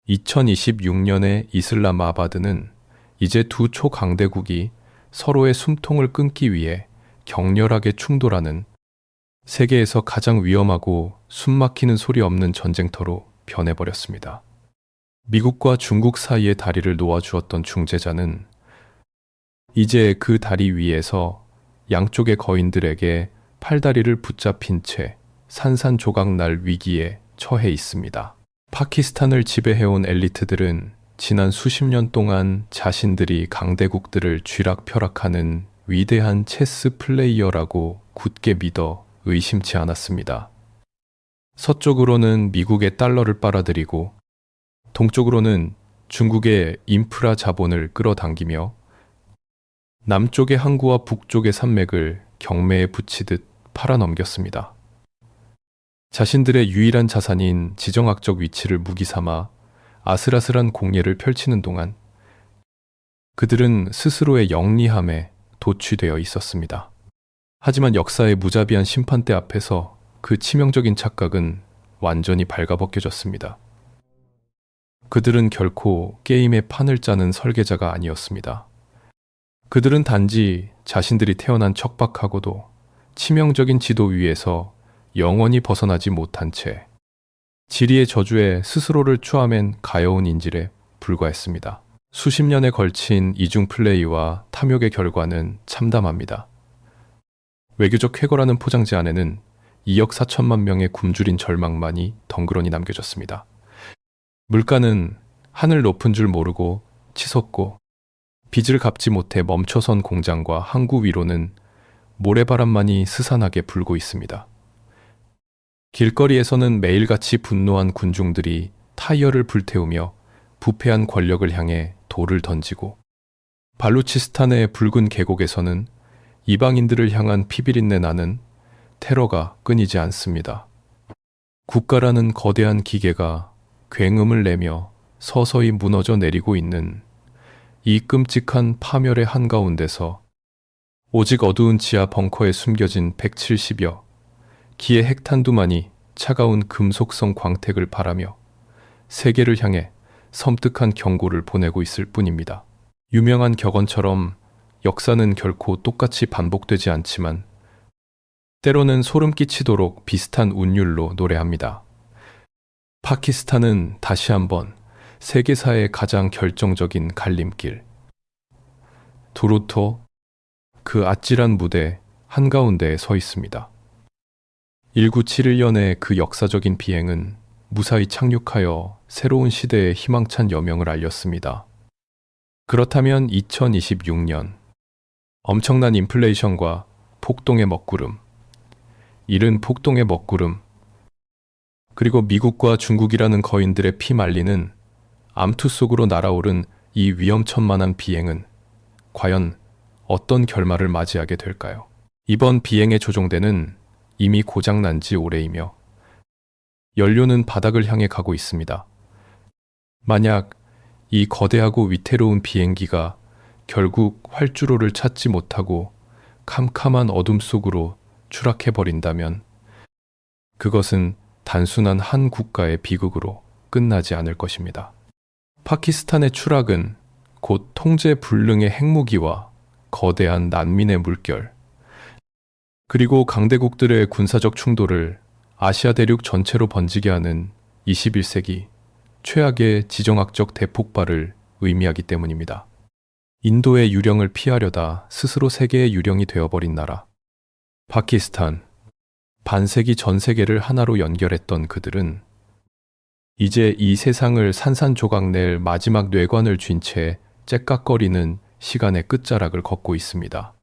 2026년의 이슬라마바드는 이제 두 초강대국이 서로의 숨통을 끊기 위해 격렬하게 충돌하는 세계에서 가장 위험하고 숨막히는 소리 없는 전쟁터로 변해버렸습니다. 미국과 중국 사이의 다리를 놓아주었던 중재자는 이제 그 다리 위에서 양쪽의 거인들에게 팔다리를 붙잡힌 채 산산조각 날 위기에 처해 있습니다. 파키스탄을 지배해온 엘리트들은 지난 수십 년 동안 자신들이 강대국들을 쥐락펴락하는 위대한 체스 플레이어라고 굳게 믿어 의심치 않았습니다. 서쪽으로는 미국의 달러를 빨아들이고 동쪽으로는 중국의 인프라 자본을 끌어당기며 남쪽의 항구와 북쪽의 산맥을 경매에 붙이듯 팔아넘겼습니다. 자신들의 유일한 자산인 지정학적 위치를 무기 삼아 아슬아슬한 공예를 펼치는 동안 그들은 스스로의 영리함에 도취되어 있었습니다. 하지만 역사의 무자비한 심판대 앞에서 그 치명적인 착각은 완전히 발가벗겨졌습니다. 그들은 결코 게임의 판을 짜는 설계자가 아니었습니다. 그들은 단지 자신들이 태어난 척박하고도 치명적인 지도 위에서 영원히 벗어나지 못한 채 지리의 저주에 스스로를 추함한 가여운 인질에 불과했습니다. 수십 년에 걸친 이중 플레이와 탐욕의 결과는 참담합니다. 외교적 쾌거라는 포장지 안에는 2억 4천만 명의 굶주린 절망만이 덩그러니 남겨졌습니다. 물가는 하늘 높은 줄 모르고 치솟고 빚을 갚지 못해 멈춰선 공장과 항구 위로는 모래바람만이 스산하게 불고 있습니다. 길거리에서는 매일같이 분노한 군중들이 타이어를 불태우며 부패한 권력을 향해 돌을 던지고 발루치스탄의 붉은 계곡에서는 이방인들을 향한 피비린내 나는 테러가 끊이지 않습니다. 국가라는 거대한 기계가 굉음을 내며 서서히 무너져 내리고 있는 이 끔찍한 파멸의 한가운데서 오직 어두운 지하 벙커에 숨겨진 170여 기의 핵탄두만이 차가운 금속성 광택을 바라며 세계를 향해 섬뜩한 경고를 보내고 있을 뿐입니다. 유명한 격언처럼 역사는 결코 똑같이 반복되지 않지만 때로는 소름 끼치도록 비슷한 운율로 노래합니다. 파키스탄은 다시 한번 세계사의 가장 결정적인 갈림길. 두루토, 그 아찔한 무대 한가운데에 서 있습니다. 1971년의 그 역사적인 비행은 무사히 착륙하여 새로운 시대의 희망찬 여명을 알렸습니다. 그렇다면 2026년, 엄청난 인플레이션과 폭동의 먹구름, 이른 폭동의 먹구름, 그리고 미국과 중국이라는 거인들의 피 말리는 암투 속으로 날아오른 이 위험천만한 비행은 과연 어떤 결말을 맞이하게 될까요? 이번 비행의 조종대는 이미 고장난 지 오래이며 연료는 바닥을 향해 가고 있습니다. 만약 이 거대하고 위태로운 비행기가 결국 활주로를 찾지 못하고 캄캄한 어둠 속으로 추락해버린다면 그것은 단순한 한 국가의 비극으로 끝나지 않을 것입니다. 파키스탄의 추락은 곧 통제 불능의 핵무기와 거대한 난민의 물결, 그리고 강대국들의 군사적 충돌을 아시아 대륙 전체로 번지게 하는 21세기 최악의 지정학적 대폭발을 의미하기 때문입니다. 인도의 유령을 피하려다 스스로 세계의 유령이 되어버린 나라. 파키스탄. 반세기 전 세계를 하나로 연결했던 그들은 이제 이 세상을 산산조각 낼 마지막 뇌관을 쥔 채 째깍거리는 시간의 끝자락을 걷고 있습니다.